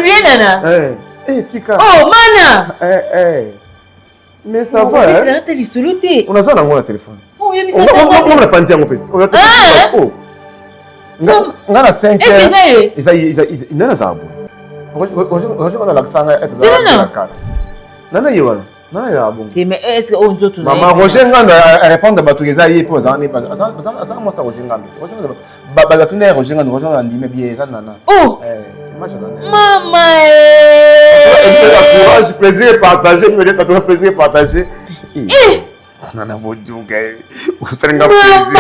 évolué, Nana. Tika. Oh, Mana. Mais ça va, hein? On a ça dans mon téléphone. Oh, il y a mis ça. On a pas dit à mon PC. On a on a 5 heures. Est-ce que c'est Nana ça on a l'accent. Nana Yohan. Nana bon. Mais est-ce que on doit tout Maman Roger Nganda répond à Batouza y pour ça n'est pas ça moi ça Roger Nganda. Roger Nganda Bagatuna Roger Nganda Roger Nganda mais bien ça Nana. Oh. Maman. Courage, plaisir partagé, me dit t'as plaisir partagé. Nana Boudouga. Vous savez nga plaisir.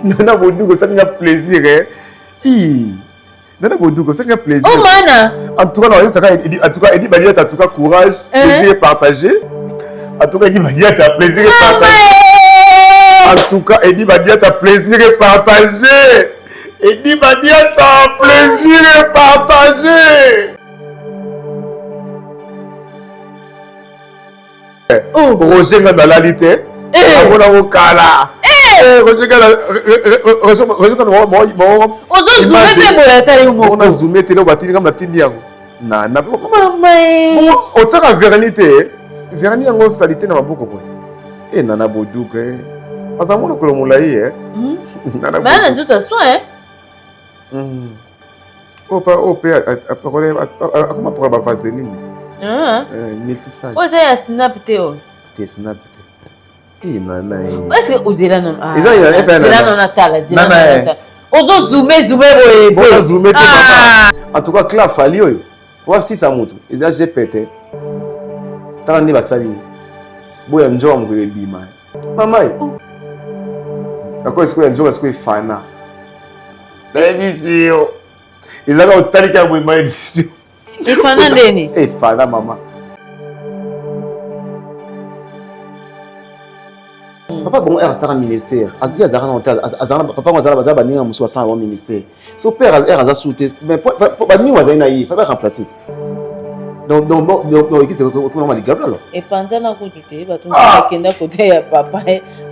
Nana Boudouga ça nga plaisir Nana Boudouga ça nga plaisir. Oh Mana. En tout cas Eddie Badiat en tout cas courage, plaisir partagé. En tout cas Eddie Badiat a plaisir partagé. En tout cas Eddie Badiat a plaisir partagé. Eddie Badiat a plaisir partagé. Roger Nganda lalité. Abona okala. Roger Nganda on a zoomé télé batini comme la tindi yango. Na Maman. Otaka vérité. Verni yango salité na maboko ko. Nana Boudouga. Azamona ko molai Nana. Mais on a tout à soi comment pour la vaseline multisage. Oh, c'est snap Théo. T'es snap. Nana. Est-ce que Ozela non a? Zela non atala. Ozo zoomer boy. Zoomer. En tout cas, Cla Fali oyo. Wa si ça monte. Eza GPT. Tala ndi basali. Boya njoa mukwe bima. Mama. Ako est-ce que njoa est-ce que fana? Émission. Ils avaient autant de temps pour une émission. Et Fana Leni. Et Fana maman. Papa bon er azara ministère. Azdi azara na hotel. Azara papa mo azara bazaba ninga muso 100 au ministère. So père er azara souté mais ba ni waza na yi, faut pas remplacer. Donc qui c'est comment on dit gable alors. Et pendant na ko tuté ba tumba kenda côté ya papa.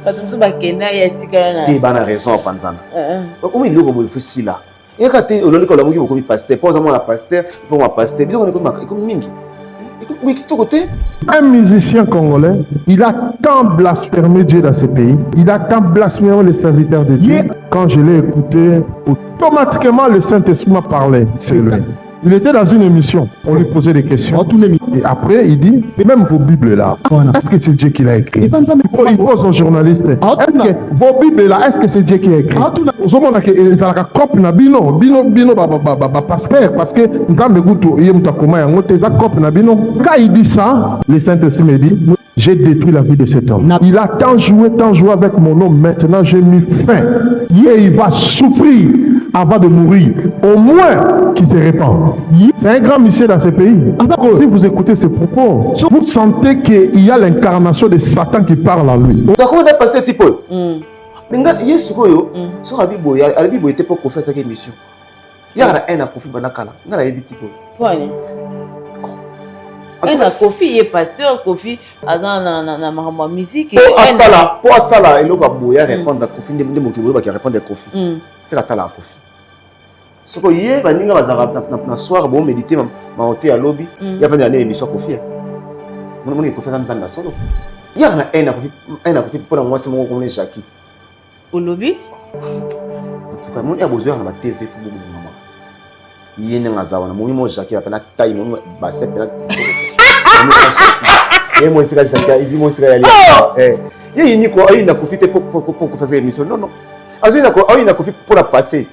Ba tumba kenda ya tikala na. Ti bana raison panzana. Comment il logo bo faut là. Et quand tu es au Lamuki, vous pasteur, pas seulement la pasteur, il faut un pasteur. Il faut comme Mingi. Un musicien congolais, il a tant blasphémé Dieu dans ce pays, il a tant blasphémé les serviteurs de Dieu. Quand je l'ai écouté, automatiquement le Saint-Esprit m'a parlé. C'est lui. Il était dans une émission, on lui posait des questions. Et après, il dit, et même vos Bibles là, est-ce que c'est Dieu qui l'a écrit? Il pose aux journalistes, est-ce que vos Bibles là, est-ce que c'est Dieu qui l'a écrit? Parce que quand il dit ça, le Saint-Esprit me dit, j'ai détruit la vie de cet homme. Il a tant joué avec mon nom. Maintenant, j'ai mis fin. Il va souffrir avant de mourir. Au moins qu'il se répand. C'est un grand monsieur dans ce pays. Si vous écoutez ces propos, vous sentez qu'il y a l'incarnation de Satan qui parle en lui. Comment on a passé petit peu? Mais il y a ce que sur la Bible était pour faire cette émission. Il y a un conflit banakala. Il y a un petit peu. Un Kofi est pasteur, Kofi a dans ma musique. Pour ça, il a répondre à Kofi, il a répondre à Kofi. C'est la tala Kofi. Ce que hier, il y a un soir, bon méditer, ma hôtel à lobby, il y a une émission Kofi. Mon Kofi dans la solo. Il y a un Kofi pour moi, c'est mon comme les jaquettes. Au lobby? En tout cas, mon besoin de la TV, il faut que maman. Il y a un zawana, mon jaquette, il y a une taille, mon basset, et moi c'est la jaquette, il moi c'est la il y a une quoi, il a profité pour faire l'émission. Non. Il a profité pour la passer.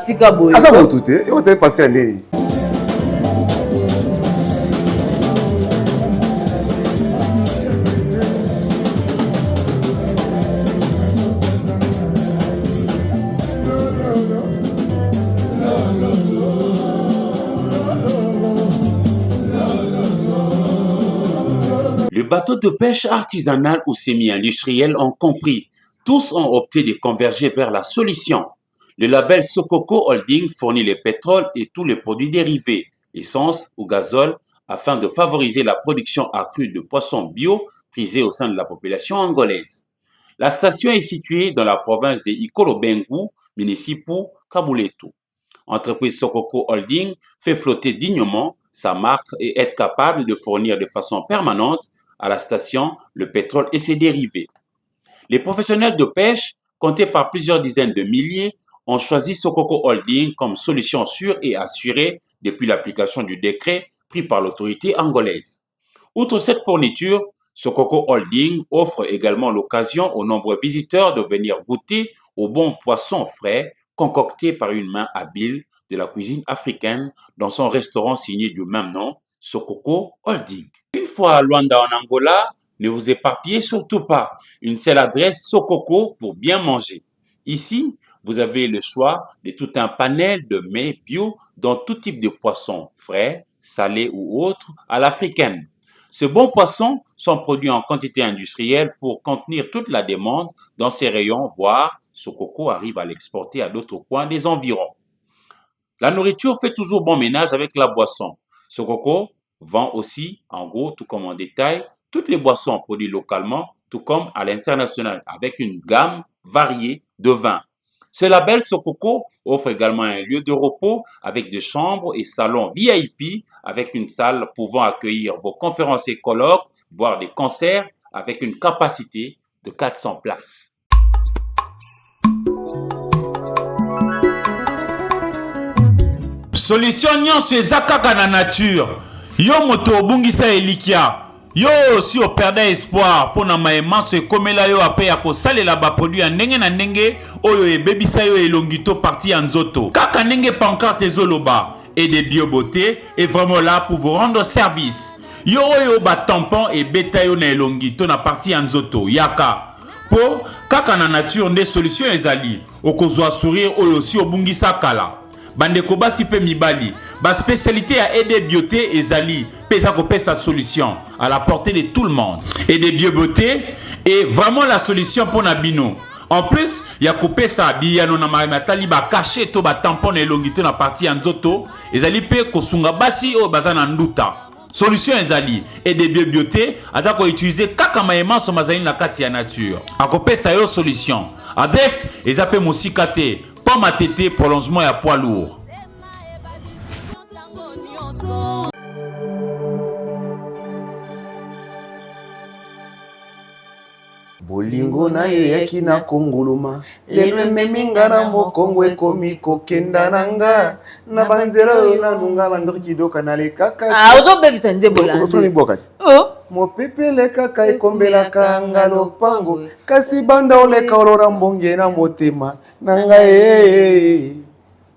Tika boy. Ça va tout et on s'est passé un délire. Les bateaux de pêche artisanale ou semi-industriels ont compris. Tous ont opté de converger vers la solution. Le label Sokoko Holding fournit le pétrole et tous les produits dérivés, essence ou gazole, afin de favoriser la production accrue de poissons bio prisés au sein de la population angolaise. La station est située dans la province de Ikorobengu, Municipu Kabuletu. Entreprise Sokoko Holding fait flotter dignement sa marque et être capable de fournir de façon permanente à la station le pétrole et ses dérivés. Les professionnels de pêche, comptés par plusieurs dizaines de milliers, ont choisi Sokoko Holding comme solution sûre et assurée depuis l'application du décret pris par l'autorité angolaise. Outre cette fourniture, Sokoko Holding offre également l'occasion aux nombreux visiteurs de venir goûter aux bons poissons frais concoctés par une main habile de la cuisine africaine dans son restaurant signé du même nom, Sokoko Holding. Une fois à Luanda en Angola, ne vous éparpillez surtout pas. Une seule adresse Sokoko pour bien manger. Ici, vous avez le choix de tout un panel de mets bio dans tout type de poissons frais, salés ou autres à l'africaine. Ces bons poissons sont produits en quantité industrielle pour contenir toute la demande dans ces rayons, voire Sokoko arrive à l'exporter à d'autres coins des environs. La nourriture fait toujours bon ménage avec la boisson. Sokoko vend aussi, en gros, tout comme en détail, toutes les boissons produites localement, tout comme à l'international, avec une gamme variée de vins. Ce label Sokoko offre également un lieu de repos avec des chambres et salons VIP avec une salle pouvant accueillir vos conférences et colloques, voire des concerts avec une capacité de 400 places. Solution nyonso eza kaka na nature. Yo moto obungisa elikia. Yo si operde espoir pona maemanso ekomela yo ape ya kosalela baproduit ya ndenge na ndenge oyo ebebisa yo elongito parti ya nzoto. Kaka ndenge pancarte ezoloba et de biobeauté est vraiment là pour vous rendre service. Yo oyo ba tampon et beta yo na elongito na parti ya nzoto. Yaka. Po kaka na nature nde solution ezali. Okozwa sourire oyo si obungisa kala. Bandeko basi pe mibali, ba spécialité à aider beauté ezali, pesa kopé sa solution à la portée de tout le monde. Aider beauté est vraiment la solution pour Nabino. En plus, il y a coupé ça biyano na maritali ba caché to ba tampon na longité na partie en nzoto, ezali pe kosunga basi o bazana nduta. Solution ezali aider beauté atako utiliser kaka maema so mazali na kati ya nature. Akopé sa yo solution. Adresse ezape musikate pomme à tété prolongement et à poids lourd. bolingo na yo yaki na konguluma lelo ememi nga na mokongo ekomi kokenda na nga na banzela oyo nanunga bandoki kidoka nalekaka ozobebisa nzembo bokati mopepele kaka ekombelaka nga lopango kasi banda oleka olona mbonge na motema na ngai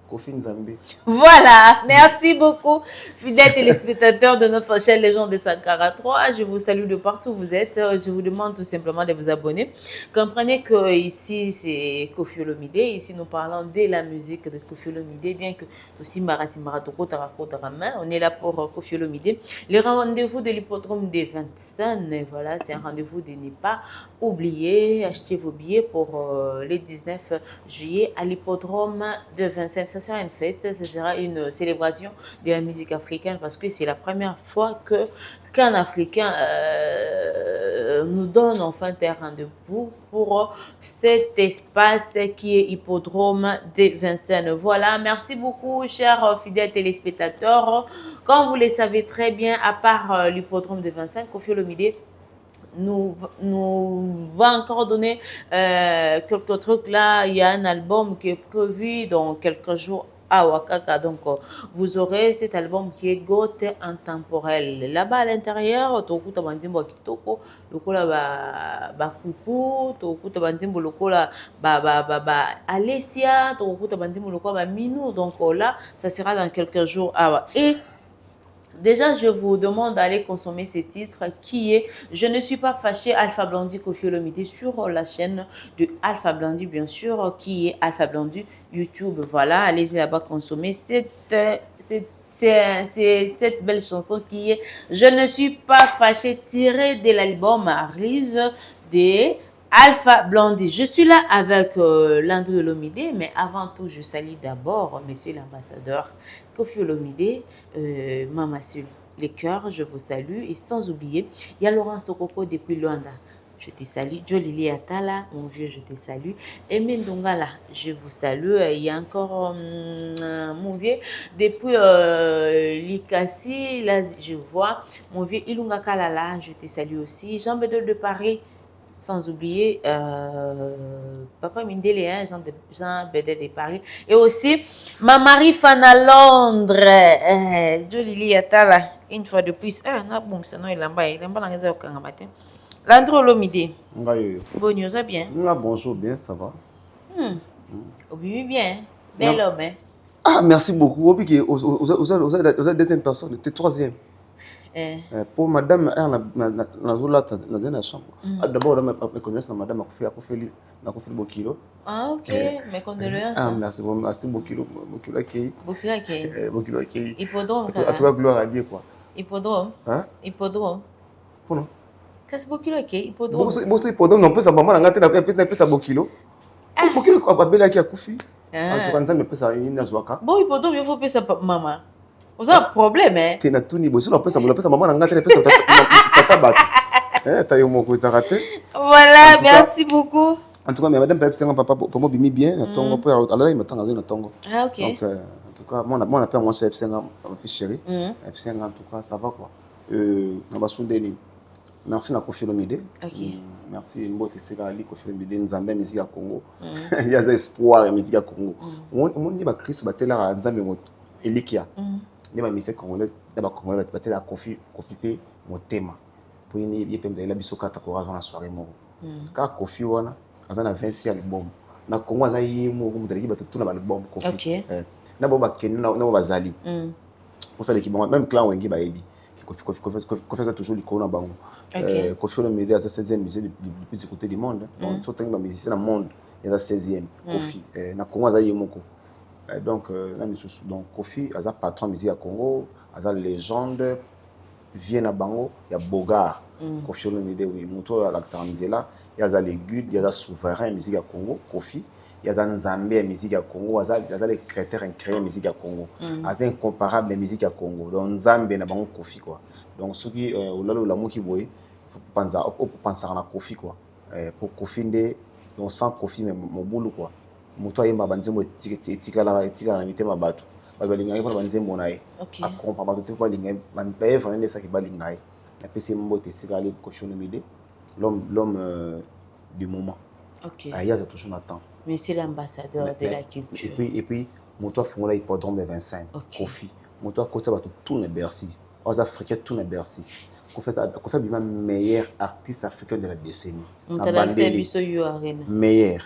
Kofi Nzambe. Voilà, merci beaucoup, fidèles téléspectateurs de notre chaîne Légende de Sankara 3. Je vous salue de partout où vous êtes. Je vous demande tout simplement de vous abonner. Comprenez que ici c'est Koffi Olomide. Ici nous parlons de la musique de Koffi Olomide, bien que aussi on est là pour Koffi Olomide. Le rendez-vous de l'hippodrome des 25, voilà, c'est un rendez-vous de ne pas oublier. Achetez vos billets pour le 19 juillet à l'hippodrome de 25. Ça sera une fête, ce sera une célébration de la musique africaine parce que c'est la première fois qu'un Africain nous donne enfin un rendez-vous pour cet espace qui est hippodrome des Vincennes. Voilà, merci beaucoup chers fidèles téléspectateurs. Comme vous le savez très bien, à part l'hippodrome de Vincennes, Koffi Olomide nous va encore donner quelques trucs là. Il y a un album qui est prévu dans quelques jours à Wakaka. Donc, vous aurez cet album qui est Gote intemporel. Là-bas à l'intérieur, Tokuta Bandimbo Kitoko, Lokola ba Kuku, Tokuta Bandimbo Lokola ba Alessia, Tokuta Bandimbo Lokola ba Minou. Donc là, ça sera dans quelques jours à et déjà, je vous demande d'aller consommer ce titre qui est « Je ne suis pas fâché » Alpha Blondy Koffi Olomide sur la chaîne de Alpha Blondy, bien sûr, qui est Alpha Blondy YouTube. Voilà, allez-y là-bas consommer cette belle chanson qui est « Je ne suis pas fâché » tirée de l'album Rise de Alpha Blondy. Je suis là avec Landry Olomide, mais avant tout, je salue d'abord monsieur l'ambassadeur Koffi Olomide, Mama sur les cœurs, je vous salue. Et sans oublier, il y a Laurent Sokoko depuis Luanda. je te salue. Jolili Atala, mon vieux, je te salue. Aimé Ndongala, je vous salue. Il y a encore mon vieux, depuis Likasi, là, je vois. Mon vieux Ilunga Kalala, je te salue aussi. Jean Bedol de Paris, sans oublier Papa Mindele, hein, Jean Bedel de Paris. Et aussi ma Marie Fana Londres, Jolili Atala, une fois de plus. Bon, sinon il a pas matin. Landro Lomide. Bonjour, ça bien? Bonjour, bien, ça va. Oui, bien. Bel homme, hein? Ah, merci beaucoup. Vous êtes la deuxième personne, tu es troisième. Pour madame, la chambre. D'abord, je connais madame, je fait Bokilo. Ah, ok, mes condoléances. Ah, merci Bokilo. Bokilo Akei. Hippodrome. À toi, gloire à Dieu, quoi. Hippodrome. Hein? Hippodrome. Pour nous. Qu'est-ce que Bokilo Akei? Hippodrome. Hippodrome, on peut sa maman, on a fait Bokilo. Bokilo, on va bien qui a Koufi. En tout cas, on peut ça une Azwaka. Bon, hippodrome, il faut payer sa maman. Vous avez un problème, hein? Tu n'as tout ni besoin, on peut sa maman, on a fait tata bat. T'as eu mon coup, ça raté. Voilà, merci beaucoup. En tout cas, mais madame Pepsi, papa, pour moi, bimi bien, alors il m'attend à un tongo. Ah, ok. Donc, en tout cas, moi, on appelle moi Pepsi, ma fille chérie. Pepsi, en tout cas, ça va quoi. On va souder. Merci na Kofi Olomide. Merci Mbote Segali Kofi Olomide Nzambe musique ya Congo. Il y a espoir musique ya Congo. On dit ba Christ batela Nzambe mo elikia. Ni ba musique congolais, ba congolais batela Kofi pe motema. Pour ni yepembe la biso kata ko raison na soirée mo. Ka Kofi wana azana 20 album. Na Congo azayi mo ko mutaliki batatu na ba album Kofi. Na bo ba kenu na bo bazali. On fait l'équipe même clan wengi ba ebi. Kofi a toujours l'icône à Bango. Kofi Olomide a sa 16e musée depuis du côté du monde. Donc, surtout que les musiciens dans le monde, il a sa 16e. Kofi. Na Congo, il y a Moko. Donc, Kofi a sa patron musique à Congo, a sa légende, vient à Bango, il y a Bogart. Kofi Olomide, oui. Mouto à l'Axaramizela, il y a sa Légude, il y a sa souverain musique à Congo, Kofi. Il y a sa Nzambe musique à Congo, il y a les critères incréés musique à Congo. Il y a incomparable musique à Congo. Donc Nzambe n'a pas Kofi quoi. Donc ceux qui la mouki boy, il faut penser à Kofi quoi. Pour Kofi on sent Kofi mais mon boulot quoi. Moto ayi mabanze mo tika la mité mabato. Ba balinga ko banze monaye. A comprendre tout fois linga ban paye vraiment ça qui balinga. La PC mbote Segali Kofi Olomide, l'homme du moment. OK. Il y a toujours attend. Mais c'est l'ambassadeur de la culture. Et puis, moi, toi, il y a l'hippodrome de Vincennes. Kofi. Moi, toi, côté, tout est Bercy. Aux Africains, tout est Bercy. Kofi est le meilleur artiste africain de la décennie. Meilleur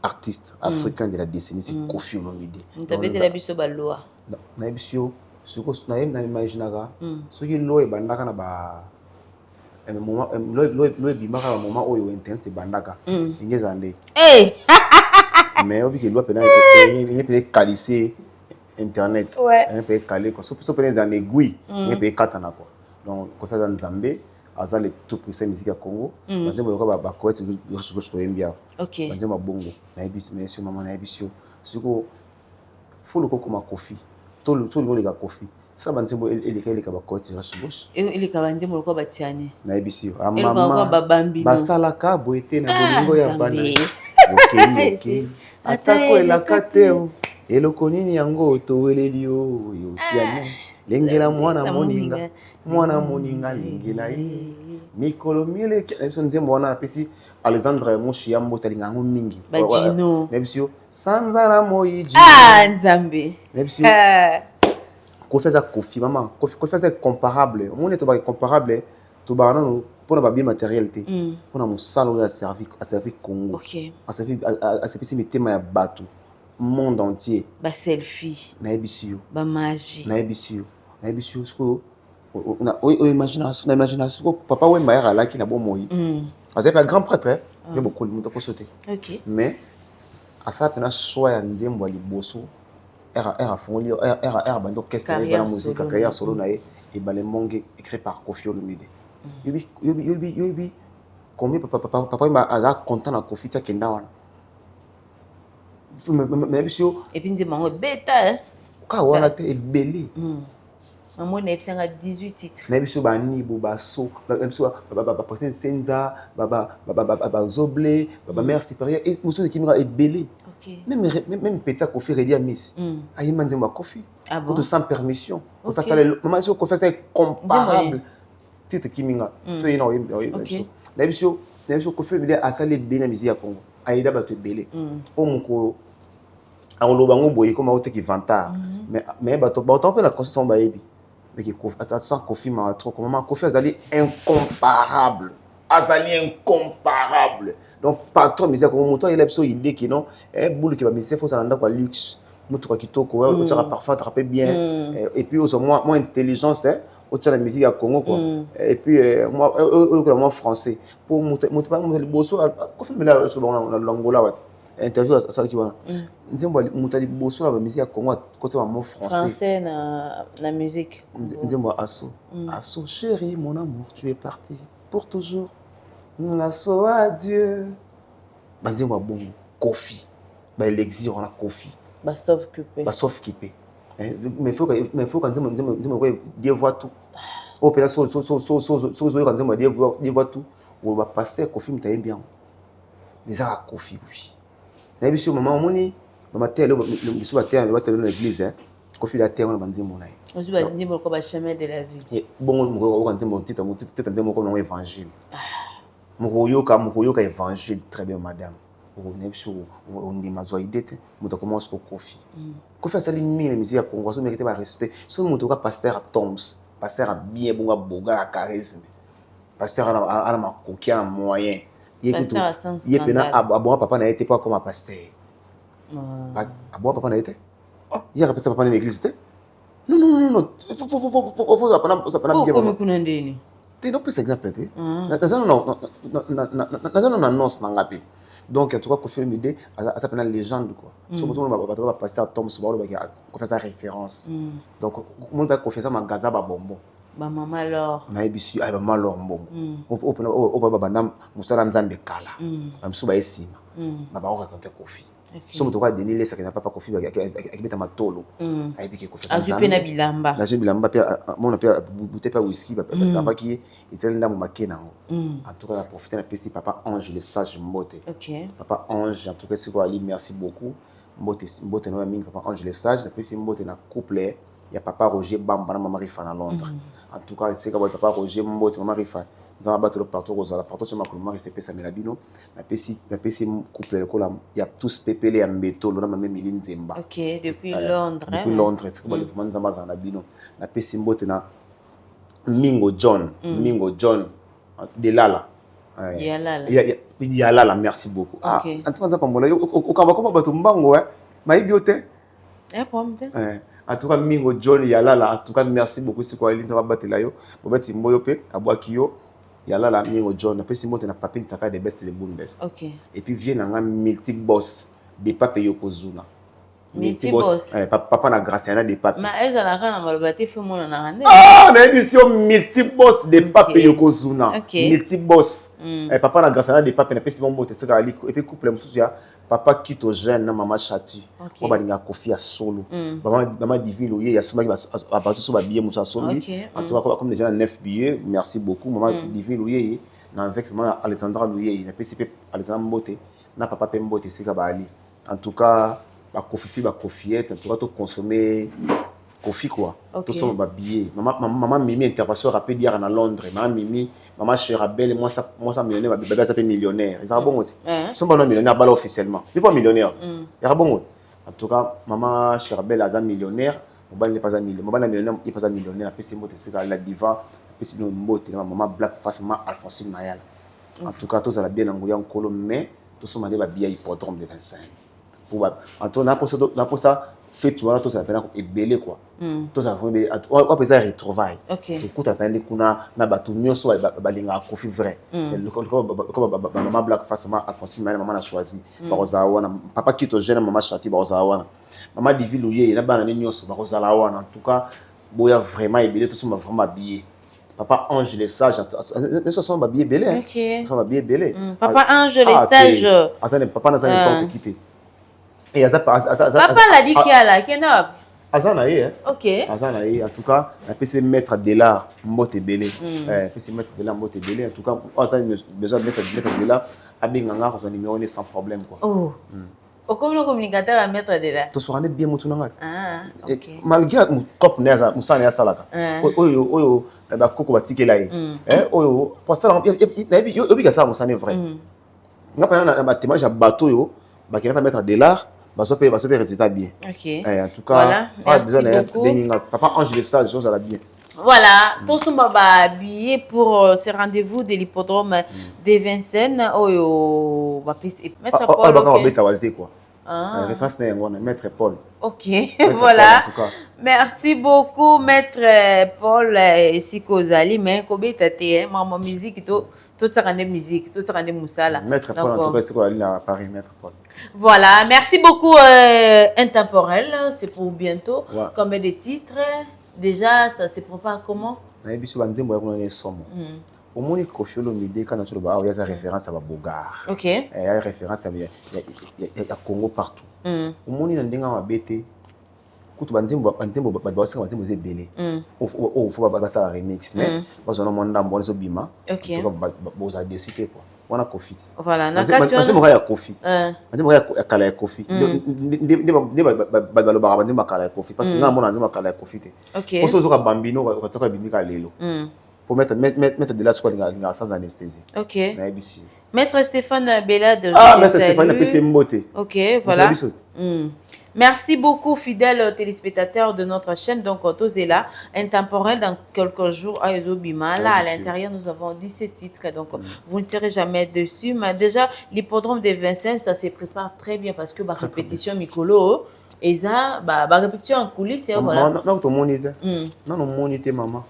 artiste africain de la décennie, c'est Kofi Olomide. Tu avais de la biso baloa. Na biso, ce que je n'imagine pas, ce qui est l'eau et bandaka na ba. Moment où il internet c'est bandaka. Hey. Mais obi ke loi pena il peut calisser internet. Il peut caler quoi. Sauf pena en aiguille, il peut katana quoi. Donc ko faire dans Zambie, aza le tout puissant musique ya Congo. Banzembo ko ba ko eti je to yembia. OK. Banzembo bongo. Na ebisi mais sur maman na ebisi. Siko faut ko koma Kofi. To le ga Kofi. Ça banzembo ele ka ba ko eti je gauche. Ele ka banzembo ko batiane. Na ebisi. Mama basalaka boete na bolingo ya bana. Ok. Atako elakateo. Eloko nini yango toweleli yo yotiane. Lengela mwana moninga lengela ye. Mikolo mile nzembo wana pesi Alexandre Mushiyambo talinga ngo mingi. Bajino. Nebisio sanzara moyiji. Nzambe. Nebisio. Kofi za Kofi mama. Kofi za comparable. Moni to ba comparable to ba nanu pour la bien matérialité. Pour na musalo ya servir Congo. OK. A servir mi tema ya bato monde entier. Ba selfie. Na ebisio. Ba magie. Na ebisio sko na imagination papa Wemba ya la ki na bon moyi. Parce que grand prêtre il y a beaucoup de monde pour sauter. OK. Mais à ça pena choix ya nzembo liboso era fongoli era bando qu'est-ce que la musique carrière solo na e balemonge écrit par Kofi Olomide. Yobi combien papa Wemba aza content na Kofi ta kenda wana. Mais monsieur et puis nzembo beta ka wana te ebeli. Maman n'a pas 18 titres. Na biso ba nibo ba so, ba biso ba président Senza, ba Zoblé, ba mère supérieure et muso qui m'a ebelé. OK. Même petit Kofi Redia Miss. Ayi manzemba Kofi. Ah bon? Sans permission. Pour faire ça maman so Kofi c'est comparable. Titre qui minga. So ina oyi. Na biso Kofi Redia asale bena musique ya Congo. Aida ba to ebelé. O muko aloba ngo boye comme autre qui vantard. Mais ba to pe la conscience ba yebi. Mais attention, Kofi m'a trop comment Kofi Azali incomparable. Donc patron misère comme moto il a besoin idée qui non boule qui va misère faut ça landa quoi luxe. Moto quoi kitoko ouais tu parfois te rappelles bien et puis aussi moi intelligence au la musique à Congo quoi. Et puis moi français pour moto pas le bosso Kofi me là sur l'Angola ouais. Interview ça qui va nzembo mutali boso la musique ya Congo côté wa mot français na musique nzembo asso chérie mon amour tu es parti pour toujours asso adieu nzembo bon Kofi ba l'exil on a Kofi ba sauf kipe mais faut que nzembo quoi Dieu voit tout au pela so quand nzembo Dieu voit tout ou ba passer Kofi mutaye bien mais ça Kofi oui. Na biso maman moni maman telle le biso ba terre dans l'église Kofi la terre on ba nzimbo na ye. Ozu ba nzimbo ko ba chemin de la vie. Bon mo ko nzimbo tita nzimbo ko na évangile. Mo yoka évangile très bien madame. O ne biso on dit mazo idete mo to commence ko Kofi. Kofi ça limite les musiques à Congo so mérite ba respect. So mo to ka pasteur à Toms, pasteur à bien bonga boga à charisme. Pasteur à ma coquin moyen. Il y a bon papa n'a été pas comme un pasteur. Bon papa n'a été. Il y a papa dans l'église. Non. Faut ça pas bien. Comme kunandeni. Tu n'as pas exemple té. Non annonce n'angapi. Donc en tout cas Kofi Olomide ça s'appelle légende quoi. So besoin ba pasteur Tom Sobalo ba ko faire sa référence. Donc comment va Kofi ça magaza ba bonbon. Ba maman alors na ebisu ay ba malor mbongo o ba bana musala nzambe kala amsu ba esima ba ba raconter Kofi so moto kwa Denis lesa kana papa Kofi akibeta matolo ay biki Kofi azupe na bilamba pia mona pia bouteille pa whisky ba ça va qui ezeli ndamu makena ngo en tout cas la profiter na pesi papa Ange le sage mbote papa Ange en tout cas c'est quoi ali merci beaucoup mbote no mingi papa Ange le sage na pesi mbote na couple. Il y a papa Roger Bamba, maman Rifa à Londres. En tout cas, c'est que papa Roger Mbot, maman Rifa, dans la bateau partout aux ala partout sur ma maman Rifa pesa melabino, la PC couple le colam, il y a tous pépélé en béton, le nom même Miline Zemba. OK, depuis Londres. Depuis Londres, c'est que le fumant Zamba dans la bino, la PC Mbot na Mingo John de Lala. Yalala, merci beaucoup. Ah, en tout cas ça comme au Kamba bateau mbango ma ibiote. En tout cas Mingo John Yalala en tout cas merci beaucoup c'est quoi ça va battre là yo bobati moyo pe abwaki yo Yalala Mingo John après c'est moto na papine saka des best de bonnes best. OK. Et puis vient nga multi boss de pape yokozuna. Multi boss. Papa na Graciana de pape. Ma ezala kana malobati fait mon na rande. Ah, na émission multi boss de pape yokozuna. Multi boss. Papa na Graciana de pape na pesi bon moto saka ali et puis couple mususu ya papa quitte jeune na maman chatu on va linga Kofi à solo maman divine oye ya soma ba basu so ba billet musa solo en tout cas comme déjà 9 billets merci beaucoup maman divine oye na avec maman Alexandra oye na PCP Alexandra Mbote na papa Pembote sika ba ali en tout cas ba Kofiette en tout cas to consommer Kofi quoi to so ba billet maman Mimi intervention rapide hier à Londres maman Cherabelle moi ça millionnaire bébé ça fait millionnaire ils sont bon aussi sont pas millionnaire pas officiellement ils pas millionnaire ils sont bon en tout cas maman Cherabelle a un millionnaire mon n'est pas un millionnaire mon millionnaire il pas un millionnaire après c'est moto c'est la diva après c'est moto maman Black Face maman Alphonsine Mayala en tout cas tous à la bien en Colo mais tous sont mandés ba billet hippodrome de 25 pour en tout cas pour ça fait tu vois tout ça peine ebelé quoi tout ça vraiment on peut ça retrouvailles tout coup t'as peine kuna na batu nyonso ba linga Kofi vrai comme maman Black Face maman Alphonsine maman a choisi ba rozawana papa qui to jeune maman chati ba rozawana maman divile oye na bana nyonso ba rozalawana en tout cas boya vraiment ebelé tout ça vraiment habillé papa Ange le sage ce sont ba billet belé ce sont ba billet belé papa Ange le sage ça ne papa n'a pas n'importe quitter. Et papa l'a dit qu'il y a là, qu'il y a. Azanaï, Ok. Azanaï, en tout cas, on peut se mettre de l'art, mbote belé. On peut se mettre de l'art, mbote belé. En tout cas, on a besoin de mettre de l'art, abinganga, on a numéro sans problème quoi. Oh. Au comme le communicateur à mettre de là. Tu seras net bien moutounanga. Ah, ok. Malgré mon cop neza, moussa neza salaka. Oyo, ba koko batike là. Oyo, pour ça, yo bi ça moussa n'est vrai. Nga pa na ba témoignage bateau yo, ba qui pas mettre de l'art. Va se faire résultat bien. Ok. En tout cas, voilà. Merci beaucoup. Papa Ange de ça, je la bien. Voilà, tout le monde va habiller pour ce rendez-vous de l'hippodrome de Vincennes. Oh, va mettre Paul. Maître Paul. Ok, voilà. Merci beaucoup, Maître Paul. Si Kozali, mais Kobe Tate, maman musique, tout ça musique, tout ça musala. Maître Paul, en tout cas, c'est quoi à Paris, Maître Paul. Voilà, merci beaucoup, Intemporel. C'est pour bientôt. Combien de titres? Déjà, ça se prépare comment? Au moins, il faut que quand on a une référence à Bogar. Ok. Il y a une référence à Congo partout. Au moins, il y a un bébé. Quand on a un bébé, il faut faire un remix. Mais on a un bima. Ok. On a décidé quoi. On a Kofi. Voilà. On a Kofi. On a Kala Kofi. Parce que nous avons Kala Kofi. Ok. On a Bambino, on a Bimika Lelo. Pour mettre de la squale sans anesthésie. Ok. Maître Stéphane Bellade. Maître Stéphane, c'est Mbote. Ok, voilà. Merci beaucoup, fidèles téléspectateurs de notre chaîne. Donc, tous est là. Intemporel dans quelques jours à Ezobima. Là, à l'intérieur, nous avons 17 titres. Donc, vous ne serez jamais dessus. Mais déjà, l'hippodrome de Vincennes, ça se prépare très bien parce que la répétition Mikolo, et ça, la répétition en coulisses, voilà. Non, non, monité. Non, non, monité, maman.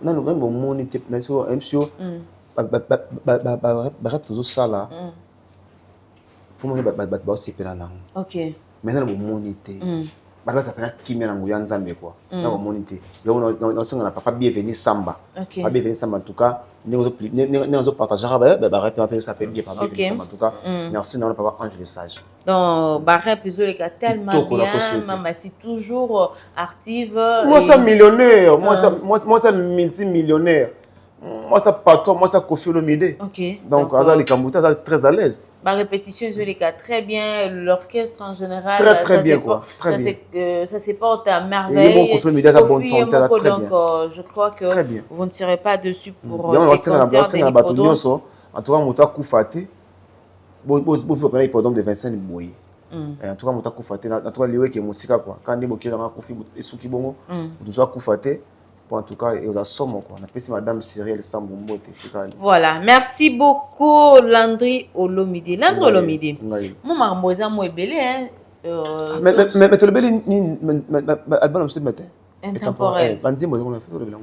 Non, non, même monité. MCO, toujours ça là. Faut ok. Maintenant, le monité. Parce que ça fait qui m'a envoyé en Zambie quoi. Là, le monité. On a pas bienvenu Samba. Pas bienvenu Samba en tout cas. Nous partagera. Ça fait bien. En tout cas, merci non papa Ange le Sage. Donc, Barrep est tellement bien. Maman, c'est toujours active. Moi, ça millionnaire. Moi, ça multimillionnaire. Moi, ça patron, moi, ça Kofi Olomide. Ok. Donc, les Kambouta, ça très à l'aise. La répétition, je les cas très bien. L'orchestre en général. Très bien, quoi. Très bien. Ça se porte à merveille. Kofi Olomide, ça bonne santé, très bien. Donc, je crois que vous ne tirez pas dessus pour ces concerts de l'hippodrome. En tout cas, Mouta Koufate, vous faites l'hippodrome de Vincennes Boye. En tout cas, Mouta Koufate, en tout cas, les qui est musique, quoi. Quand on est dans Kofi et Souki Bongo, nous sommes Koufate. En tout cas, il y a somme quoi. On appelle Madame Cyril Sambombo. Voilà, merci beaucoup Landry Olomide. Landry Olomide. Moi, marmoisa moi belé hein. Mais le belé ni album monsieur matin. Intemporel. Bandi moi on a fait le belé.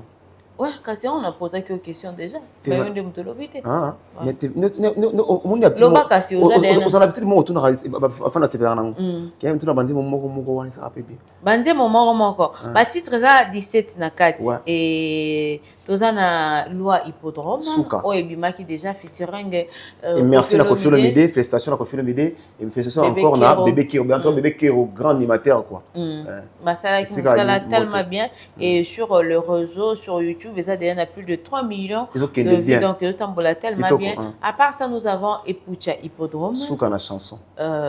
Ouais, quand on a posé quelques questions déjà. Mais on demande l'obité. Ah, mais on a petit. On a l'habitude moi autour enfin la sévère non. Qui aime tout la bandi mon ça rappelle bien. Bandi mon encore. Ba titre ça 17 na 4 et tozana loi hippodrome o ebima qui déjà featuring et merci la Kofi Olomide, félicitations la Kofi Olomide et félicitations encore na bébé Kero, bientôt bébé Kero grand animateur quoi. Bah ça là tellement bien et sur le réseau sur YouTube ça a plus de 3 millions de vues donc tambola tellement bien. À part ça nous avons Epucha hippodrome Souka na chanson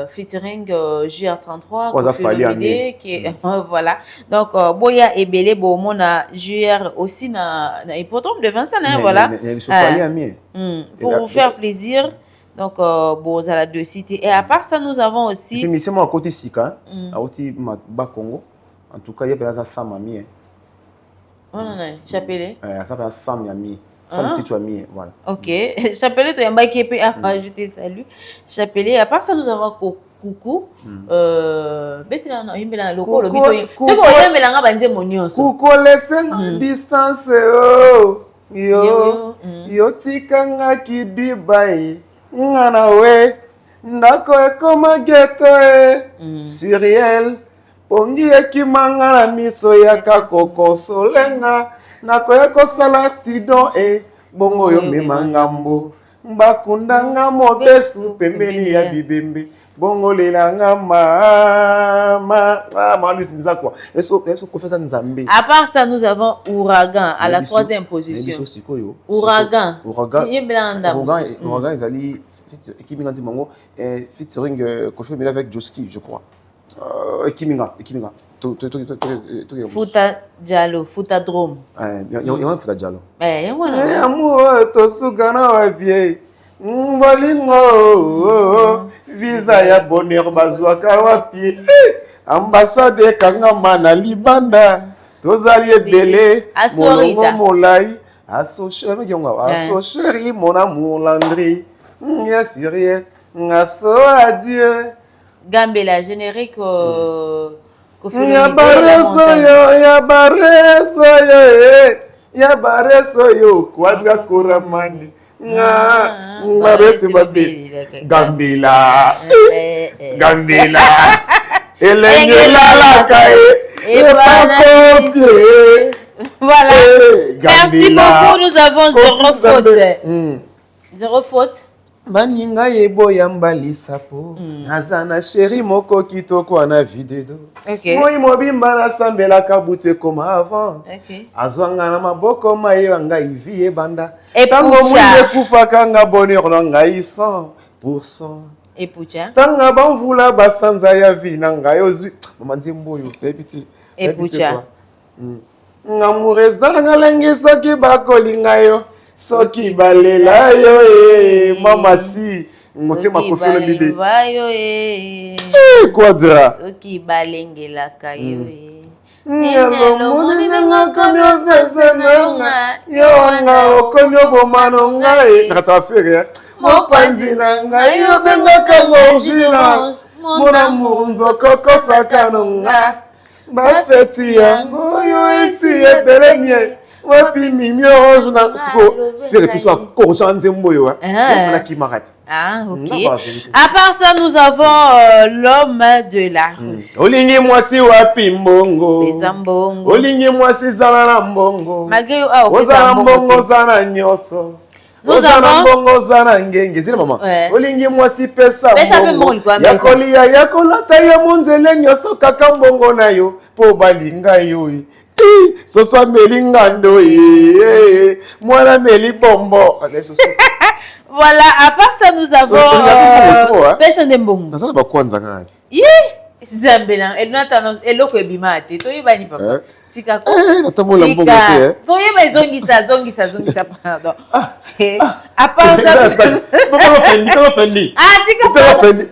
featuring JR33 Kofi Olomide qui est voilà donc Boya et Belé Bomona JR aussi na hippodrome de Vincennes voilà pour vous faire plaisir donc bon ça la deux cités et à part ça nous avons aussi mais c'est moi à côté Sika à côté Bas Congo en tout cas il y a Sam Ami on en a Chapelé ça fait Sam Ami Sam petit ami voilà ok Chapelé tu as qui peut ajouter salut Chapelé à part ça nous avons Coucou betela na imbela loko lo bito c'est quoi yembela nga banje monyoso Coucou laissez distance yo tikanga kidibai ngana we ndako ekoma geto Cyril pongi ekimanga na miso ya kakokosolenga nakoya kosala accident bongo yo mema ngambo mbakundanga mobesu pembeni ya bibembe bongo lelanga mama Malus Nzakwa. Est-ce qu'on fait ça Nzambé? À part ça, nous avons Ouragan à la 3e position. Ouragan. Ouragan, ils allaient featuring Kofi Olomide avec Joski, je crois. Kiminga. Fouta Diallo, Fouta Drome. Il y a un Fouta Diallo. Amour, tosukana wa bien. Bolingo visa ya bonheur bazwaka wapi. Ambassade kangama na libanda. Tozali ebele. Molongo molai. Asso chéri mon amour Landry. Bien sûr, asso adieu. Gambela, générique. Ya bareso yo quadra koramani. Barese babi. Gambela. Elengela la kae. Et pas confié. Voilà. Merci beaucoup. Nous avons 0 faute. 0 faute. Baninga yebo yambali sapo. Azana chéri moko kitoko na videdo. Moi mobimba na sambela kabute comme avant. Azwanga na maboko maye wanga ivie banda. Tango mwinde kufa kanga bonheur na ngai 100%. Et Poucha. Tanga banvula basanza ya vie na ngai ozwi. Mama nzimboyo pepiti. Et Poucha. Ngamureza ngalengi soki bakolinga yo. Soki balela yo mama si motema Kofi Olomide quadra soki balengela kayo Nelo moni nanga konyo sesenonga yo anga okonyo bomano ngai nakata affaire mopanzi nanga yo benga kango jina mona munzo kokosa kanonga ba feti yango yo isi ebelemie. Wapi mimi orange na siko faire que soit corrigé nzemboyo hein fala ki marati. Ok. À part ça, nous avons l'homme de la rue. Olingi mwasi wapi mbongo. Bezambongo. Olingi mwasi zana na mbongo. Malgré ozana mbongo zana nyoso. Ozana mbongo zana ngenge zile mama. Olingi mwasi pesa mbongo. Yakolia yakolata ya munzele nyoso kaka mbongo nayo po balinga yo. Soso melingando mwana meli bombo. Voilà, à part ça nous avons personne de mbongo. Nasala ba kwanza ngati. Zambela elnatano eloko ebimate toyebani papa. Tika ko. Natamola mbongo te. Toyeba zongisa pardon. À part ça papa fendi. Tika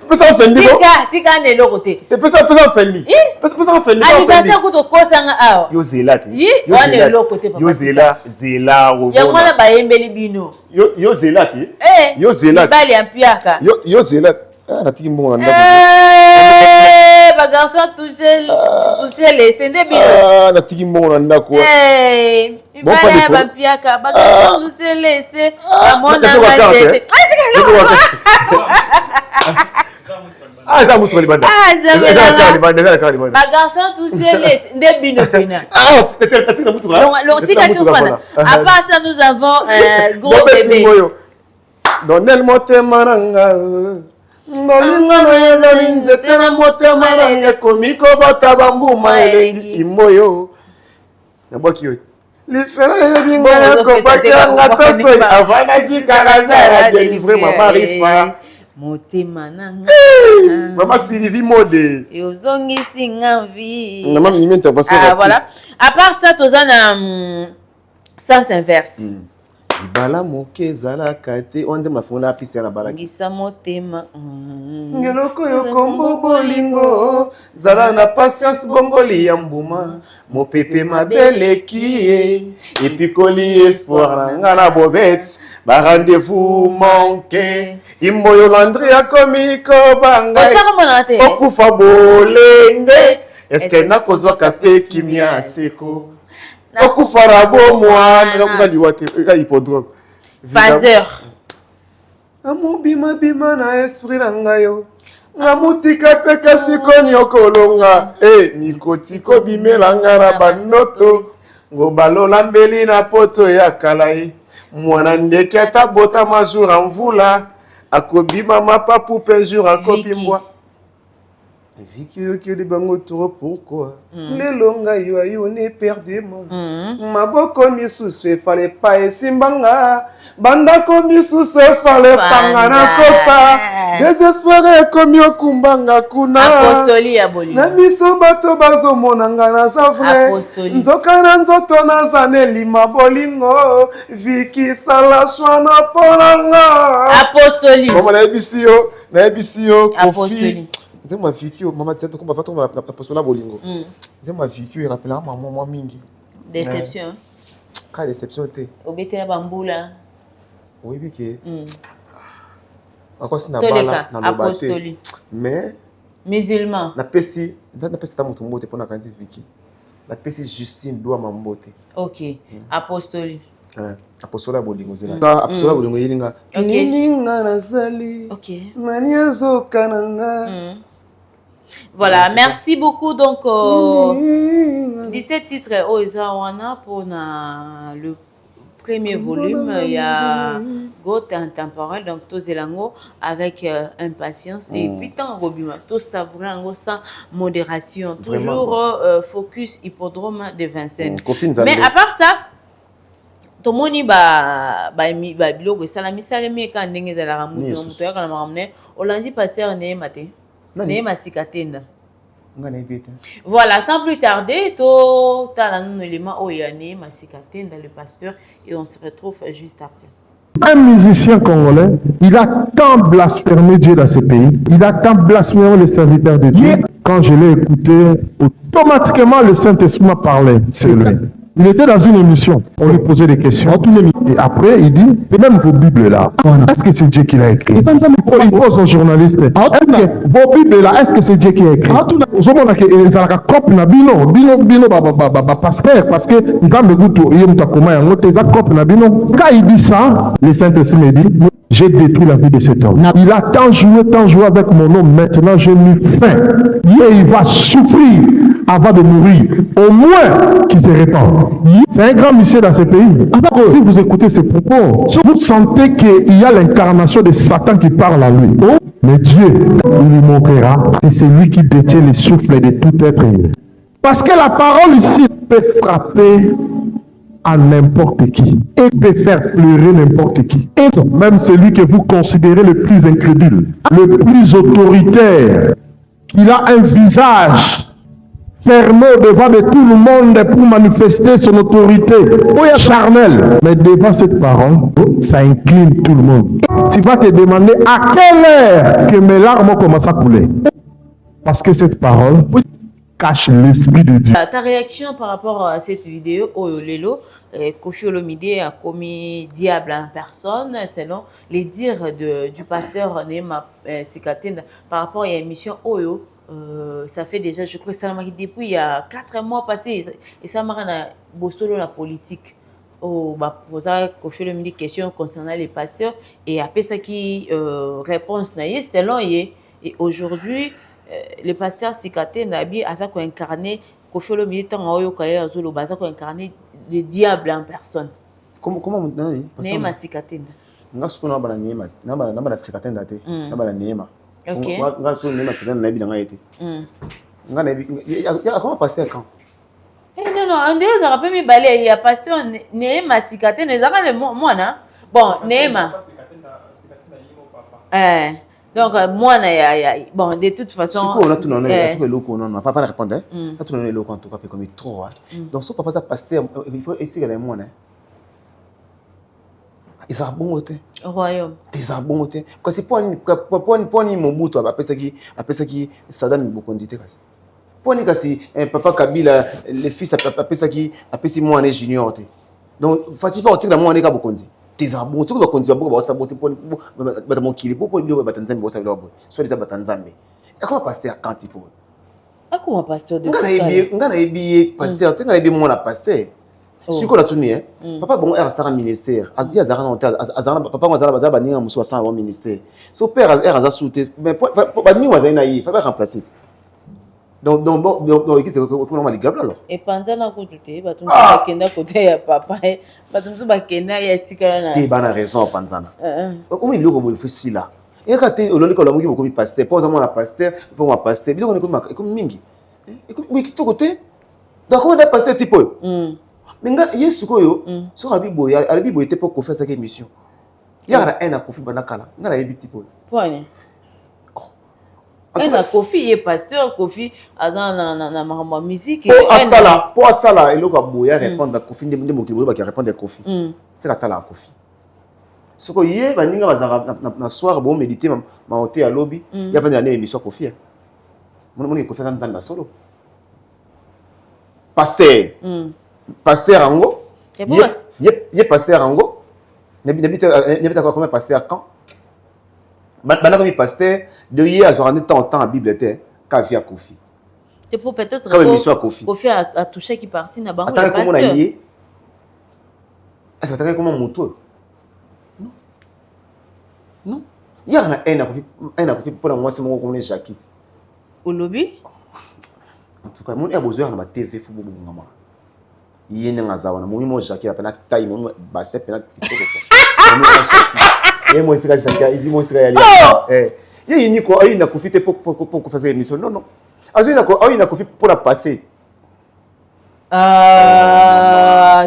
pesa fendi. Tika ne lokote. Te pesa fendi. Pesa fendi. Anniversaire ko to kosanga awa. Yo zela te. Yo ne lokote papa. Yo zela robona. Ya mwana ba yembeli bino. Yo zela te. Yo zela. Bali ampiaka. Yo zela. Natiki mbongo na ndako. Ba garçon toucher les stende bino. Natiki mbongo na ndako. Bali ampiaka ba garçon toucher les amona ngate. Ça mutu libanda. Ba garçon toucher les stende bino pena. Tika mutu. Tika tufana. À part ça nous avons gros bébé. Donnel motema nanga. Molinga na yazali nzete na motema nanga komiko bota bambuma elengi imoyo. Nabwaki yo. Lifela yebinga ya kopaka ngatoso avana zikaraza ya délivrer mama Rifa. Motema nanga. Mama Sylvie Mode. Yozongisi ngavi. Maman mimi intervention. Voilà. À part ça tozana sens inverse. Bala moke zala kate onze mafuna piste na balaki ngisa motema ngeloko yo kombo bolingo zala na patience bongoli ya mbuma mopepe mabeleki epikoli espoir na ngana bobet ba rendez-vous manqué imboyo Landry akomiko bangai okufa bolenge eske nakozwa kape kimia seko okufara bo mwana ngakali wate ka hippodrome Phaseur amubima bima na esprit na ngayo ngamutika te kasi koni okolonga nikotiko bimela ngara banoto ngobalola mbeli na poto ya kalai mwana ndeke atabota majour en vula akobima mapapu pe jour akopimbwa Viki okeli bango trop pourquoi lelo ngai yo ne perdement maboko misusu efale pa esimbanga bandako misusu efale panga na kota désespoir ekomi okumbanga kuna apostoli ya bolingo na miso bato bazomona nga naza vrai nzoka na nzoto naza nelima bolingo Viki sala shwana mponanga apostoli mama nayebisi yo apostoli nze ma Viki mama tient ko bafato na postola bolingo nze ma Viki e rappela maman mingi déception ka déception te obetela bambula oui bike akosi na bala na lobate mais musulman na pesi ta mutu mbote pona kanzi Viki na pesi Justine doa mambote OK apostoli apostola bolingo zela apostola bolingo yelinga nininga nazali nani azokananga. Voilà, merci beaucoup. Donc, 17 titres Oizawana pour le premier volume. Il y a Goth intemporel, donc Tozelango avec impatience. Et puis, tant Robima, tout savourant sans modération. Toujours focus hippodrome de Vincennes. Mais à part ça, tomoni biloko sala misala mi ka ndenge za la ramuto muto ya kana maramne olandi pasteur ne mate ne masikatenda ngana ibita. Voilà, sans plus tarder to talanu élément oyane masikatenda le pasteur et on se retrouve juste après. Un musicien congolais, il a tant blasphémé Dieu dans ce pays, il a tant blasphémé les serviteurs de Dieu. Quand je l'ai écouté, automatiquement le Saint-Esprit m'a parlé sur lui. Il était dans une émission, on lui posait des questions, et après il dit, et même vos Bibles là, est-ce que c'est Dieu qui l'a écrit? Il pose aux journalistes, est-ce que vos Bibles là, est-ce que c'est Dieu qui a écrit? Parce que quand il dit ça, le Saint-Esprit me dit, j'ai détruit la vie de cet homme. Il a tant joué avec mon nom, maintenant j'ai mis fin. Et il va souffrir avant de mourir. Au moins qu'il se répande. C'est un grand monsieur dans ce pays. Si vous écoutez ces propos, vous sentez qu'il y a l'incarnation de Satan qui parle à lui. Mais Dieu, il lui montrera que c'est lui qui détient le souffle de tout être humain. Parce que la parole ici peut frapper à n'importe qui et peut faire pleurer n'importe qui. Et même celui que vous considérez le plus incrédule, le plus autoritaire, qu'il a un visage fermé devant de tout le monde pour manifester son autorité charnelle. Mais devant cette parole, ça incline tout le monde. Tu vas te demander à quelle heure que mes larmes commencent à couler. Parce que cette parole cache l'esprit de Dieu. Ta réaction par rapport à cette vidéo, Oyolelo, Koffi Olomide a commis diable en personne, selon les dires du pasteur Nema Sikatenda par rapport à l'émission Oyo. Ça fait déjà, je crois, ça m'a dit depuis il y a 4 mois passés, et ça m'a rendu bostolo la politique. Poser Koffi Olomide des questions concernant les pasteurs, et après ça qui réponse naïe, selon et aujourd'hui, le pasteur Sikatenda a ça incarné Koffi Olomide tant Oyo Kaya Zolo Baza incarné le diable en personne. Comment maintenant Nema Sikatenda. Nga sukuna bana Nema, na bana Sikatenda te, na bana Nema. OK. Nga sukuna Nema Sikatenda na bi nga été. Nga na bi comment passer quand? Non, on dit ça rappelle mes balais, il y a pasteur Nema Sikatenda, ça va le moi. Bon, Nema. Donc, moi, bon, de toute façon. Si on a tout le monde, on a pas répondre. Tout le monde en tout cas, comme trop. Donc, ce papa, ça pasteur, il faut étirer les mots. Ils sont bons au royaume. Ils sont bons au thé. Parce que pour ni mon bout, après ça qui Saddam beaucoup dit. Pour ni kasi papa Kabila, les fils après ça qui après 6 mois junior. Donc, faut pas tirer la mois beaucoup dit. Tezabo tu ko konzi boko ba saboter pour mon kili pour bio batanzambe bo sabela bo soit les batanzambe et comment passer à quand pour comment pasteur de ngana ebiye pasteur ngana ebiye mon pasteur si ko la tourner papa bon era sara ministère as dia zara non azara papa ngazala bazala baninga muso 100 ministère so père era za souter mais ba ni wazana yi fa ba remplacer donc c'est comment les gars alors et pendant la côté batumba kenda côté ya papa batumba kenda ya tikala na ti bana raison panzana o mi loko bo fisi là Et quand tu es comme pasteur, pas seulement la pasteur, il faut un pasteur. Il est comme mingi. Et tout côté. Donc comment on pasteur type mais il y a ce que sur la Bible était pour faire cette émission. Il y a un Kofi Banakala. Il y a un petit peu. Un Kofi, il est pasteur, Kofi, dans musique. Pour ça, il y a répondre à Kofi, il y a répondre à Kofi. C'est la tala Kofi. Ce que hier, il y a un soir, bon méditer, ma hôtel à lobby, il y a une émission Kofi. Mon Kofi dans la solo. Pasteur Ango. Il y a pasteur Ango. Il y a combien pasteur quand? Maintenant comme pasteur de hier à journée temps à Bible était qu'a via Kofi. C'est pour peut-être quand émission à Kofi. Kofi a touché qui partit na bango. Attends comment on a yé. Est-ce que attends comment moto? Non. Non. Il y a un Kofi pour moi c'est mon comme les jaquettes. Au lobby? En tout cas, mon a besoin de ma TV football ngama. Il y a un zawana, mon jaquette à peine taille mon basset peine et moi c'est ça ils moi c'est réel il y a une quoi il n'a profité pour faire émission non non il n'a profité pour la passer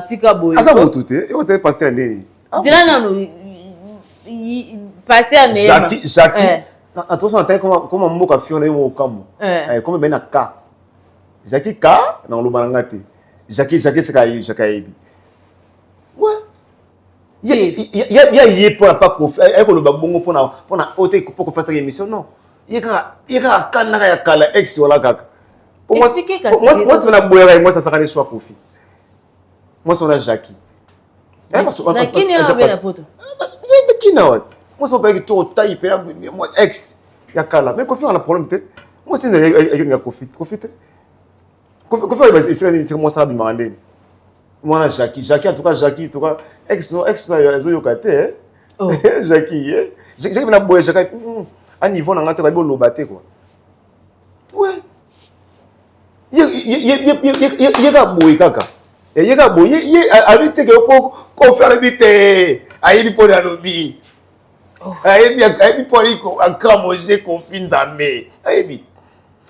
tika boy ça va tout et on s'est passé année c'est là non pasteur année Jackie attention attends comment mon ka fiona au camp comme ben na ka Jackie ka na lo bangate Jackie c'est Jackie ouais il y a pour pas Kofi avec le babongo pour na hôtel pour faire cette émission non il y a kana ya kala ex wala kaka expliquez que moi c'est na boyera moi ça sera les choix Kofi moi c'est na Jackie na kini ya bela poto kina wa moi c'est pas que tout taille moi ex ya kala mais Kofi on a problème peut-être moi c'est na Kofi c'est moi ça bi mandé moi Jackie en tout cas ex zo yokate Jackie Jackie na boye Jackie à niveau na ngata ba lobaté quoi ouais yeka boye kaka yeka boye habite que ko faire habite ayi po na lobby ayi po liko akramoje ko finzambe ayi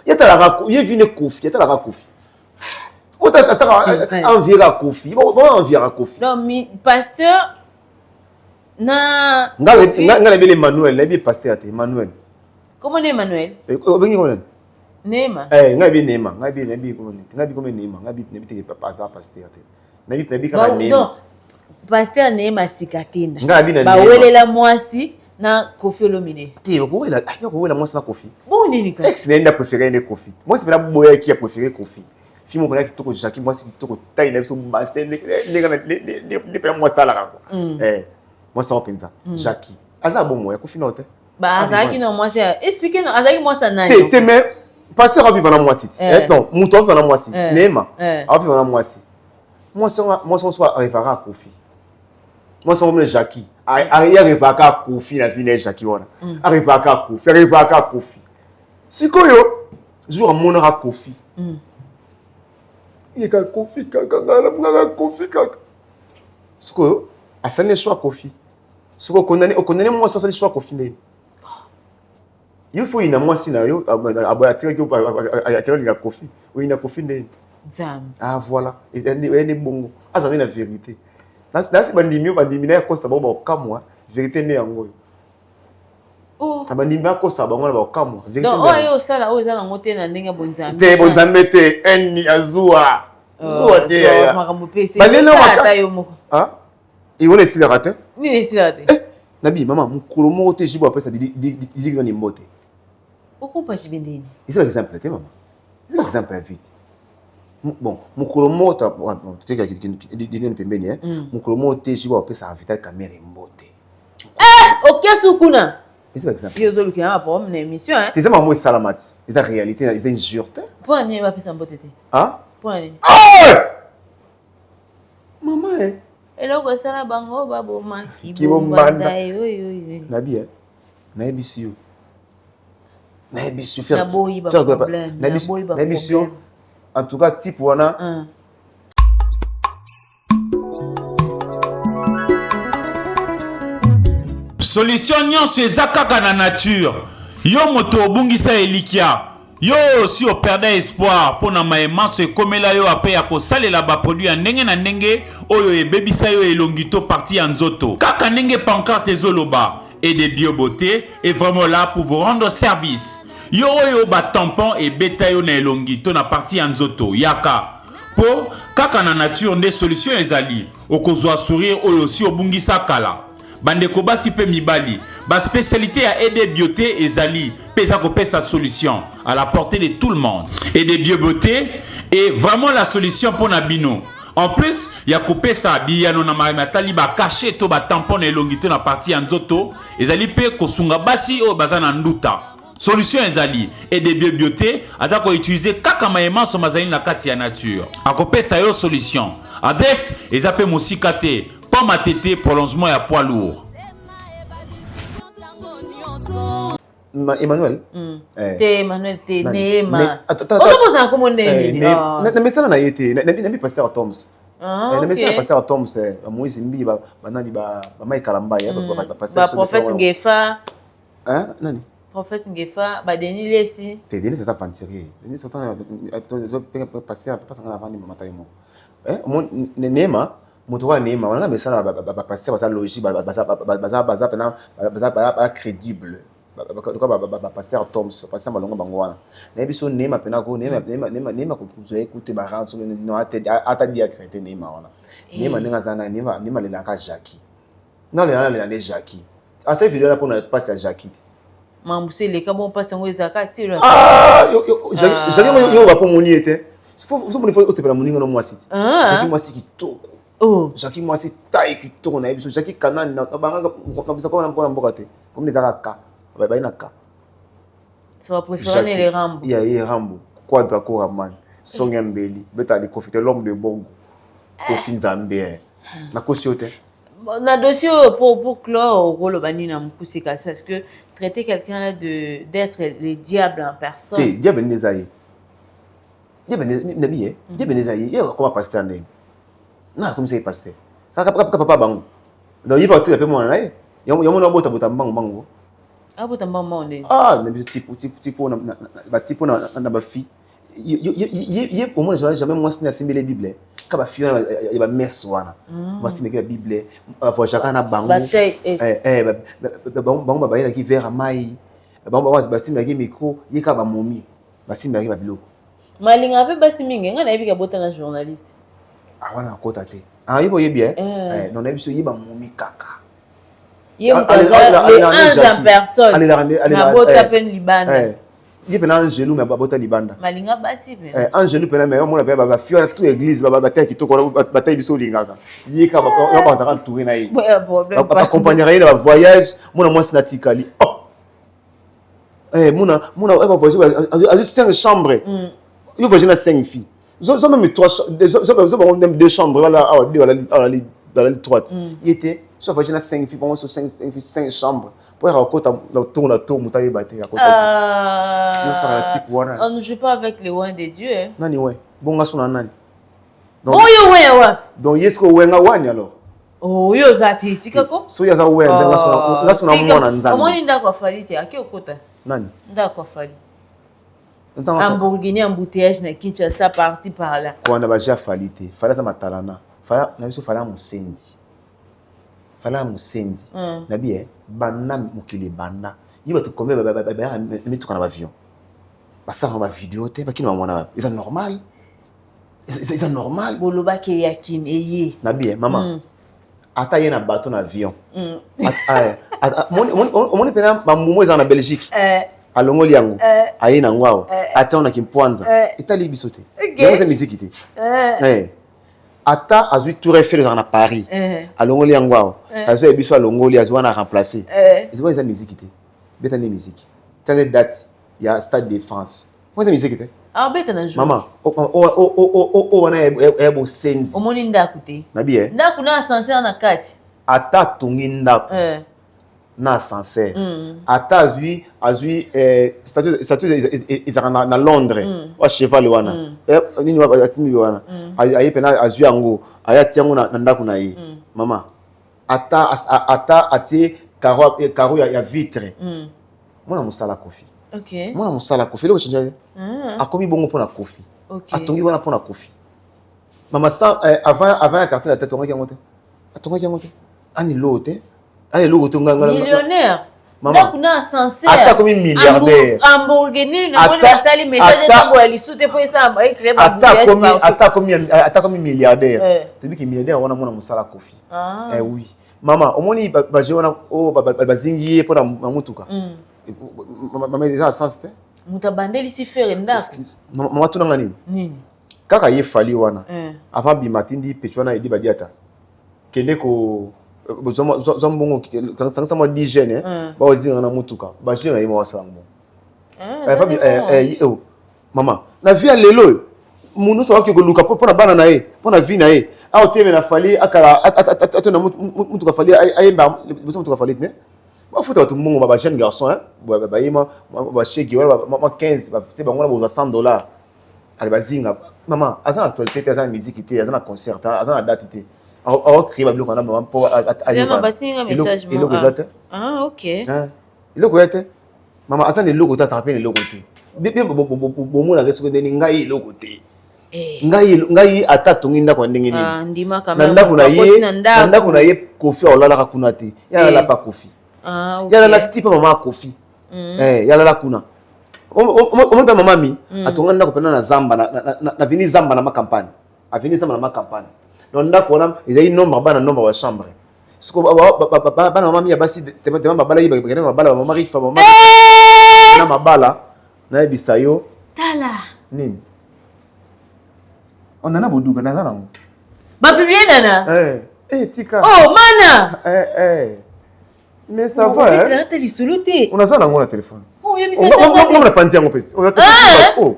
yeta la ko vine Kofi yeta la Kofi enviera Kofi. Bon, enviera Kofi. Non, mais pasteur na ngale Emmanuel, le pasteur Emmanuel. Comment est Emmanuel? Nema. Ngabe Nema, ngabe comme Nema, ngabe te papa ça pasteur. Nabi ka Nema. Non, pasteur Nema sikatinda. Ngabe na Nema. Ba welela mwasi na Kofi Olomide. Ti ko wela mwasi na Kofi. Bon nini ka? Ex n'a préféré ne Kofi. Moi c'est la boya qui a préféré Kofi. Si mon collègue toko Jackie moi c'est toko taille na biso bassin ne pas moi ça là quoi moi ça pensa Jackie aza bon moi Kofi note ba azaki no moi c'est expliquer no azaki moi ça na te mais passer à vivre dans moi site non mouton vivre dans moi site Nema à vivre dans moi site moi soit arrivera à Kofi moi ça comme Jackie arrivera à Kofi la vie Jackie voilà arrivera à Kofi si koyo jour mon à Kofi il y a Kofi kaka ce que à ça ne soit Kofi ce que connaît moi ça soit Kofi né il faut une moi scénario à tirer que à quel il y a Kofi ou il y a Kofi né ah voilà et est bon ah ça c'est la vérité là c'est bandimi na ko ça ba ka moi vérité né yango oh bandimi ko ça ba ngona ba ka moi vérité donc oh ça là za na ngote na ndenge bonzambe te bonzambe te eni azua zuwa te ya balelo maka yo moko ah et on est si le raté ni si le raté nabi maman mukolo moko te jibo après ça dit ni mbote oko pa chibendeni c'est exemple te maman c'est exemple vite bon mukolo moko ta tu sais qu'il dit pembeni mukolo moko te jibo après ça vital caméra mbote ok sukuna c'est exemple yo zolu kina pa na émission tu sais maman salamati c'est la réalité c'est injure te pour ni va pesa mbote te ah pour ni maman eloko sala bango baboma kibombanda nabi nayebi faire nayebi en tout cas type wana Solution nyonso eza kaka na nature. Yo moto obungisa elikia. Yo si o perdre espoir pour na maemanso ekomela yo ape ya kosalela ba produit ya ndenge na ndenge oyo ebebisa yo elongito parti ya nzoto. Kaka ndenge pancarte ezoloba et de biobeauté est vraiment là pour vous rendre service. Yo oyo ba tampon et beta yo na elongito na parti ya nzoto yaka. Po kaka na nature nde solution ezali okozwa sourire oyo si obungisa kala. Bandeko basi pe mibali, ba spécialité à aider beauté ezali, pesa ko pesa solution à la portée de tout le monde. Et de biobeauté est vraiment la solution pour Nabino. En plus, il y a coupé ça, biyano na marimatali ba caché to ba tampon et longito na partie anzoto, ezali pe kosunga basi o bazana nduta. Solution ezali et de biobeauté atako utiliser kaka maema so mazali na kati ya nature. Akopé ça yo solution. Adresse ezape musikate. Pomme à tété, prolongement et à poids lourd. Emmanuel. Emmanuel, t'es Néma. Attends. Comment on mais ça n'a été. N'a pasteur Toms. Ah, mais ça pasteur Toms. Moïse Mbi, banani ba Mike Kalamba, pasteur. Prophète Ngefa. Hein, nani? Prophète Ngefa, ba Denis Lessi. T'es Denis, c'est ça fantirie. Denis, c'est un pasteur, pas sans avant ni mataïmo. Mon Néma. Motowa Néma, on a mis ça passer à logique, crédible. Pasteur Toms, pasteur Malongo Bangwana. N'ebiso Néma penako Néma ko kuzo écouter baran so no ata dia créer Néma wana. Néma nenga zana Néma le naka Jackie. Non le naka Jackie. À cette vidéo là pour passer à Jackie. Mambuse le kabon passe ngo zakati là. Ah Jackie yo va pour moni était. Faut se faire moni no moi site. Jackie moi site kitoko. Oh, Jackie moi c'est taille qui tourne na biso Jackie Kanan na banga kabisa ko na mbokate comme les araka ba ina ka tu vas préférer les Rambo. Il y a Rambo Quadra Koraman Songembeli beta de Kofi l'homme de Bongo Kofi Nzambe na kosiote Na dossier pour clore au rôle bani na mkusika parce que traiter quelqu'un d'être le diable en personne. Ti diable nezaye diable nezaye yo comment pasteur ndenge na comme c'est pasteur papa bango donc il va te appeler moi eh yo mona bota bango Ah bota maman ndenge ah na biso tipo na ba fille ye au moins jamais moi si na simbele bible ka ba fille ya ba messe wana moi si meke la bible va chacun na bango bango ba ina ki vers mai bango ba simba ki micro ye ka ba momi ba simba ki ba biloko malinga pe basi mingi nga na yebi ka bota na journaliste. Ah wana kota te ah yibo ye bien non na biso yiba momi kaka Ye mutaza le ange en personne na bota pen libanda ye pena angelou mais bota libanda malinga basi pe angelou pena mais mona pe ba fio toute église ba ta kitoko ba ta biso lingaka ye ka ba ba za tourner na ye ba accompagner na voyage mona moi na tikali mona ba voyage a 5 chambres yo voyage na 5 filles zo même 3 même 2 chambres voilà dans la droite il était soit voyage na 5 filles pour 5 chambres pour raconter la tour mutaye baté à côté on ne joue pas avec les oins de Dieu hein nani ouais bon ngasuna nani donc yo ouais donc yesko wenga wani alors oh yo zati tikako so yaza we ngasuna mwana nzambe omoni ndako afalite aki okota nani ndako afali Hamburguini embouteillage na Kinshasa par-ci par-là. Quand on a déjà falité, fallait ça matalana, fallait na biso fallait musenzi. Fallait musenzi. Na bien, bana mukile bana. Yiba to combien mais tu kana avion. Ba ça on va vidéo te ba kina mwana. C'est normal. C'est normal. Boloba ke yakin eye. Na bien, maman. Ata yena bateau na avion. Mon pena ba mumo za na Belgique. Alongoli yango ayina ngwao ata ona kimpwanza etali bisote yango c'est musique te ata azui Tour Eiffel na Paris alongoli yango azo biso alongoli azo na remplacer c'est ça musique te beta ni musique ça date il y a Stade de France moi c'est musique te ah beta na jour maman wana ebo senzi omoni ndaku te na bien ndaku na ascenseur na kati ata tungi ndaku na ascenseur ata azui statue ezaka na Londres wa cheval wana nini wa atimi wana aye pena azui yango aya tiango na ndako na ye mama ata ati Caro ya vitre. Moi na musala Kofi. OK. Moi na musala Kofi le changer. Akomi bongo pour la Kofi. OK. Atongi wana pour la Kofi. Mama ça avant la quartier la tête on monter. Atonga ki monter. Ani lote. Ani lote nganga. Millionnaire. Maman. Kuna sincère. Ata comme milliardaire. Hamburger na moni basali message tango ya lisute po esa ba écrire ba. Ata comme milliardaire. Tu dis que milliardaire wana mona musala Kofi. Oui. Maman, au moni ba jewana o ba zingiye pour na mutuka. Maman déjà sens te. Muta bandeli si faire ndako. Maman tu nanga nini? Nini? Kaka ye fali wana. Avant bimatindi petwana edi badiata. Kende ko zombongo sanga mo digene ba ozinga na mutuka. Ba jena yimo wasango. Maman, na via lelo munu so ko luka pona bana na ye, pona vi na ye. A oteme na fali akala atona mutuka fali ayemba biso mutuka fali ne. Ba futa tout monde ba jeune garçon ba yima ba cheki wala ba 15 ba c'est ba ngona bo $100. Allez bazinga maman azana actualité azana musique té azana concert azana date té a créé ba bloc na maman pour ayima batinga message mo OK il logo était maman azana le logo ta ça rappelle le logo té bébé bo mo na reso ndeni ngai logo té ngai ata tongi ndako ndenge nini ndima kama ndako na ye Kofi olala kuna té ya la pa Kofi ya la type maman Kofi ya la kuna on maman mi atonga ndako pena na zamba na vini zamba na ma campagne avini zamba na ma campagne donc ndako na ezali nombre bana nombre wa chambre siko bana maman mi ya basi tema mabala yi ba mabala maman rifa maman na mabala na ebisayo tala nini on a boduka na zana ba publier nana tika oh mana mais ça va on a ça dans mon téléphone on a pas dit en plus oh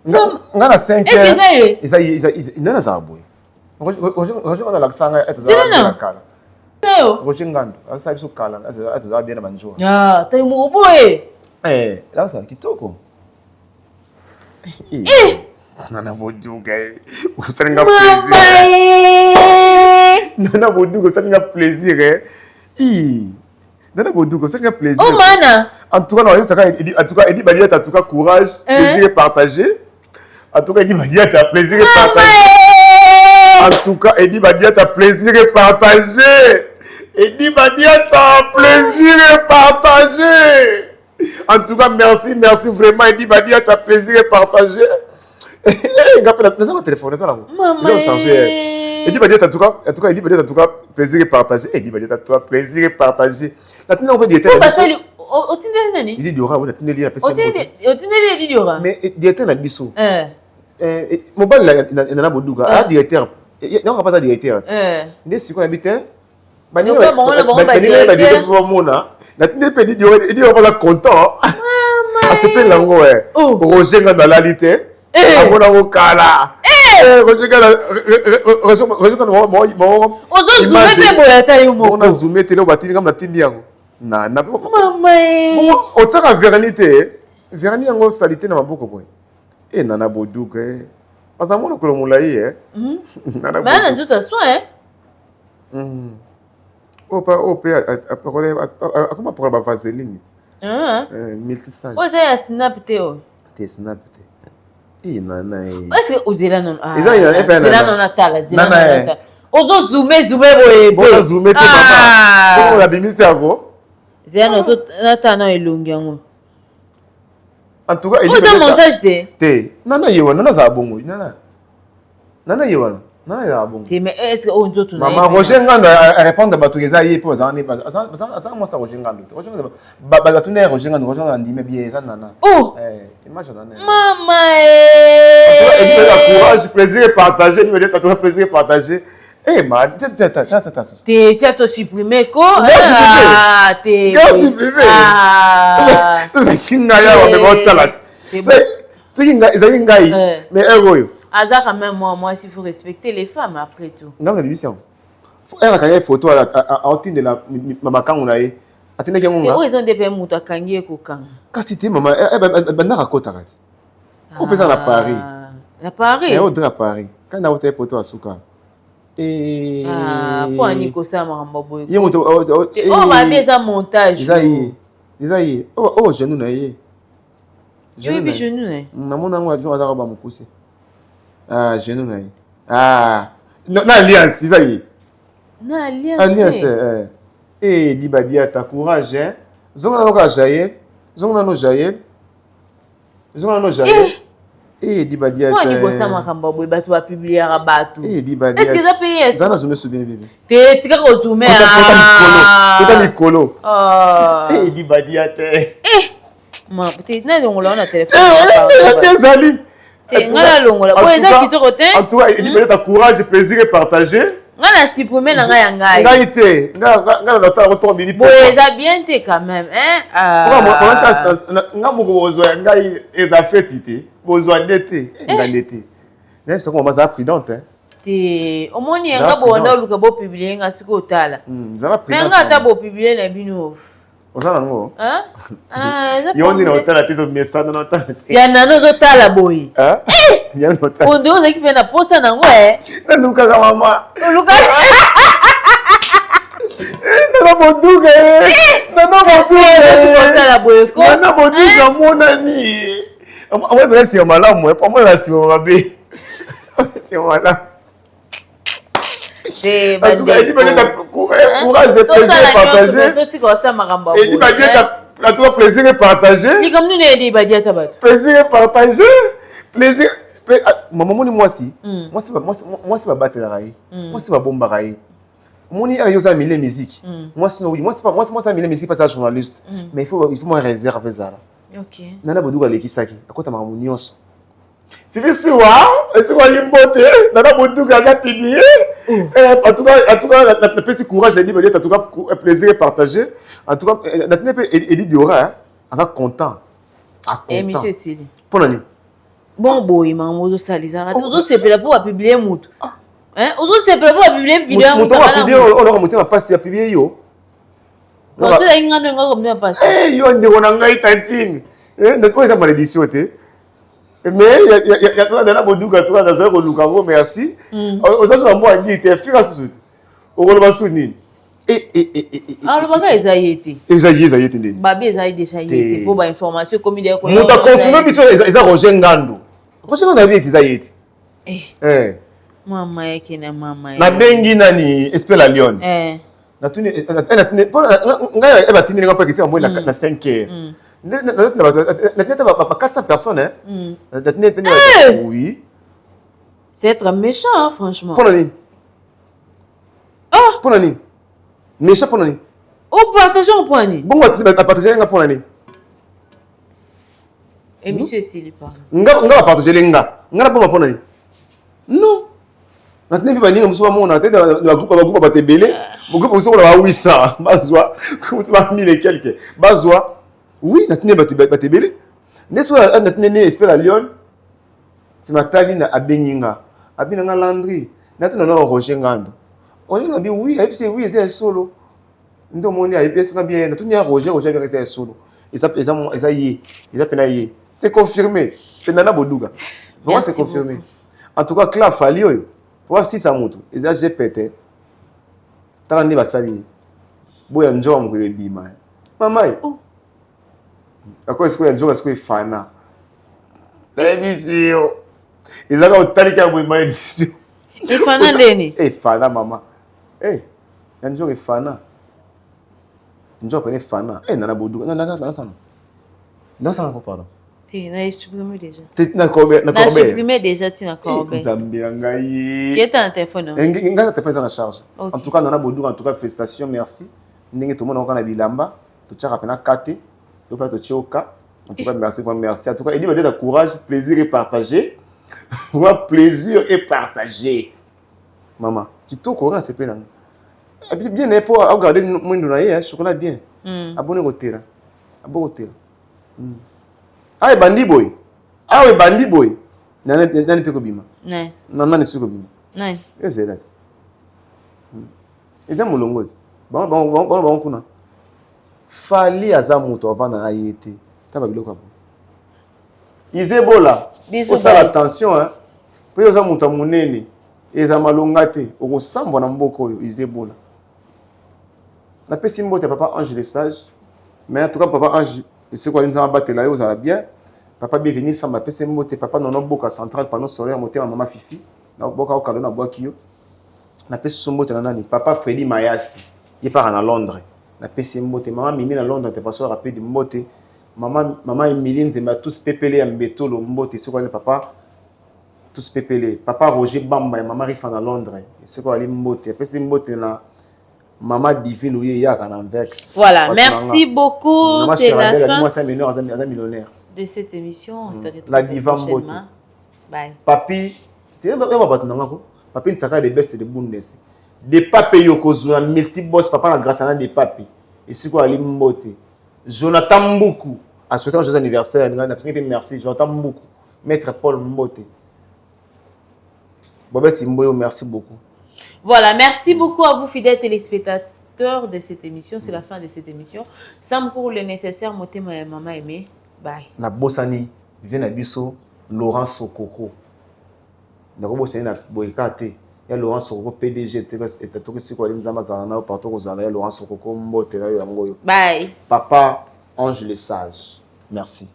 on a 5 heures il n'a ça boy on a l'accent et tout ça la kala roger ngando ça biso kala et tout bien na banjo tayi mo boy là ça kitoko nana boduka usalinga plaisir nana boduka usalinga plaisir nana boduka usalinga plaisir oh mana en tout cas non ça en tout cas Eddie Badiata en tout cas courage plaisir partagé en tout cas Eddie Badiata plaisir partagé en tout cas Eddie Badiata plaisir partagé Eddie Badiata plaisir partagé en tout cas merci vraiment Eddie Badiata plaisir partagé les gens téléphone ça là ils ont changé Eddie Badiata en tout cas Eddie Badiata en tout cas plaisir partagé Eddie Badiata en tout cas plaisir partagé la tenue on peut dire otindeli nani il dit Diora on a tendu la personne otindeli dit Diora mais directeur na biso mobile là il na boduka a directeur non pas ça directeur ne siko habité bani ba mona na tendu pe dit Diora pas content a se pe lango Roger ngana la lité amona ko kala Roger ngana mo ozo zoomé te boya tayo mo on a zoomé te no batini comme na tindi yango na mama otaka vérité verni yango salité na maboko boy nana boduka azamona ko molai nana bana nzuta soin ope akoma pour ba vaseline multisage oza ya snap te te snap te nana est-ce que ozela non zela non atala ozo zoomé boye boye zoomé te papa ko la bimisi yako zela non ata na elongi yango en tout cas oza montage te nana yewa nana za bongo nana yewa nana za bongo te mais est-ce que on nzoto na maman Roger Ngando répondre bato eza ye po za moi ça Roger Ngando ba tune Roger Ngando ndime bien ça nana image nana mama courage plaisir partager ni veut dire plaisir partager man tu as supprimé quoi supprimé ça singa ya wa ba tala c'est ngai mais eroyo Aza quand même moi il faut respecter les femmes après tout. Non la mission. Elle a quand photo à autin de la maman quand on a eu. Atene ke monga. Ils ont des pères muto kangie ko kanga. Kasi te maman na rakota kati. On peut ça à Paris. À Paris. Et au à Paris. Quand on a eu photo à Souka. Pour Nico Sama Maboy. Il monte. Oh, ma bien montage. Isaïe. Oh, genou na ye. Oui, mais genou na. Na mon ango avion azara ba mukuse. Ah, genou na ye. Ah. Non, na alliance, Isaïe. Na alliance. Alliance. Dibadia ta courage hein. Zonga no ka Jaël. Zonga no Jaël. Dibadia. Moi Nico Sama Maboy batu va publier à Batu. Dibadia. Est-ce que ça paye? Ça na zoomé sur bien bébé. T'es tika ko zoomer Kota Nicolo. Dibadia te. Ma peut-être na longola na téléphone. Désolé. T'es ngala longola. Bo eza kitoko te. En tout cas, Dibadia ta courage et plaisir et partagé. Ngala supprimer na nga ngai. Ngai te. Ngala na ta retour mini. Bo eza bien te quand même hein. Moi chance nga moko bozwa ngai eza fetité. Bozwa ndete. Ngandete. Même ça comment ça prudente hein. Te omoni nga bo onda luka bo publier nga siko tala. Zala prudente. Mais nga ta bo publier na bino. Ozala ngo. Hein? Yoni na otala te message na otala. Ya nano zo tala boy. Hein? Ya no otala. Onde oza ki pe na posta nango Na luka za mama. Luka. Nana bonduga. Nana bonduga. Tala boy ko. Nana bonduga monani. Moi ben c'est malamu, pour moi là c'est mabe. C'est malamu. C'est En tout cas, il dit courage et plaisir partagé. Et dit en tout cas plaisir et partagé. Ni comme nous ne dit badia tabat. Plaisir et partagé. Plaisir. Maman moi si. Moi c'est pas battre la raille. Moi c'est pas bomber raille. Mon il y a mille musique. Moi sinon oui, moi ça mille musique parce que journaliste. Mais il faut moi réserver ça là. OK. Nana boduga lekisaki. Akota mamu nyonso. Fifi siwa, esiwa yimbote, nana boduga za publier. En tout cas, la petit courage de dire en tout cas plaisir partagé. En tout cas, la tenue Eddie Diora, hein, on est content. Et monsieur Sili. Pour l'année. Bon boy, maman, vous salisara. Vous c'est pour publier mout. Hein, vous c'est pour publier vidéo. Mon temps à publier, on aura monté ma passe à publier yo. Non, c'est une grande combien passe. Eh, yo on a ngai tantine. N'est-ce pas ça malédiction té? Mais il y a toi dans la boduga toi dans un lukango merci. Aux autres moi dit t'es fira sous. Au rôle souni. Ah le baga ezayete. Ezayete ndeni. Babi ezayete déjà yete pour ba information comme il est quoi. Muta confirmer biso eza Roger Ngando. Roger Ngando abi ezayete. Mama yake na mama. Na bengi nani Espela Lyon. Na tuni ngai eba tini ngapa kiti ambo na 5h. Na 400 personnes hein. Oui. C'est être méchant hein, franchement. Pour l'année. Pour l'année. Méchant pour l'année. Au partageons pour l'année. Bon, on va partager pour l'année. Et monsieur Sili pas. On va partager les gars. On va pas pour l'année. Non. Maintenant, il va dire que nous sommes en tête de la groupe à Tébélé. Mon groupe, nous sommes à 800. Bazoua. Comment tu vas 1000 et quelques. Bazoua. Oui, natine batebele. Neso natine espère à Lyon. C'est ma taline à Beninga. À Beninga Landry. Natine non Roger Ngando. On dit oui, oui, c'est solo. Ndo moni a EPS bien. Natine Roger bien c'est solo. Et ça y est. C'est confirmé. C'est Nana Boduga. Vraiment c'est confirmé. Beaucoup. En tout cas, Cla Fali yo. Pour si ça montre. Et ça j'ai pété. Talandi basali. Boya njoma mko bima. Mama. À quoi est-ce que y a est-ce que fana? Émission. Ils ont tali ka bo malédiction. Et fana ndeni. Fana maman. Njo fana. Njo pene fana. Nana bodu. Non ça pardon. Tu n'as supprimé déjà. Tu n'as supprimé déjà tu n'as corbé. Nzambi ngai. Qui est un téléphone? Nga téléphone ça na charge. En tout cas nana bodu en tout cas félicitations merci. Ndenge tout le monde on a bilamba. Tu tchaka pena kate. En tout cas, merci. En tout cas, il dit de courage, plaisir et partagé. Plaisir et partagé. Maman, qui t'au courant, c'est pénal. Bien, pour regarder mon donaïe, chocolat bien. Abonnez au terrain. Abonnez au terrain. Ah, bandi boy. Ah, oui, bandi boy. N'en est pas bima. Non, c'est bima. Non. C'est ça. Ils aiment mon longo. Bon, kuna. Fali aza moto avant na ayete taba biloko abo izebola pour ça attention hein pour yoza moto monene eza malonga te okosambwa na mboka oyo izebola. Napesi mbote papa Ange le sage, mais en tout cas papa Ange c'est quoi nzamba batela yo za bien. Papa bienvenue samba pesi mbote papa nono boka central panneau solaire motema mama Fifi na boka o kalo na boaki yo. Napesi mbote na nani papa Freddy Mayasi il part en Londres. Napesi mbote maman Mimi na Londres te passo rapide mbote maman Emilie Nzemba tous pepele ya mbeto lo mbote c'est quoi le papa tous pepele papa Roger Bamba et maman Rifa na Londres c'est quoi le mbote pesi mbote na maman Divine ou yaka na Vex. Voilà, merci beaucoup. C'est la fin millionnaire de cette émission. On se retrouve la diva mbote. Bye. Papi, tu sais pas battre nango. Papi il s'accorde des bestes de Bundes. Des papi yokozuna multi boss papa na grâce à des papi. Et c'est quoi le mbote. Jonathan Mboukou a souhaité un joyeux anniversaire. Merci Jonathan Mboukou. Maître Paul Mbote. Bobette Mboyo, merci beaucoup. Voilà, merci beaucoup à vous fidèles téléspectateurs de cette émission. C'est la fin de cette émission. Sam pour le nécessaire, motema et maman aimé. Bye. Na Bossani, vient à Bisso, Laurent Sokoko. Na Bossani na Boikate. Il y a Laurent Sokoko, PDG, et tout ce qu'on a dit, Zamazana, partout aux Laurent Sokoko, Mbote, Bye. Papa Ange le Sage. Merci.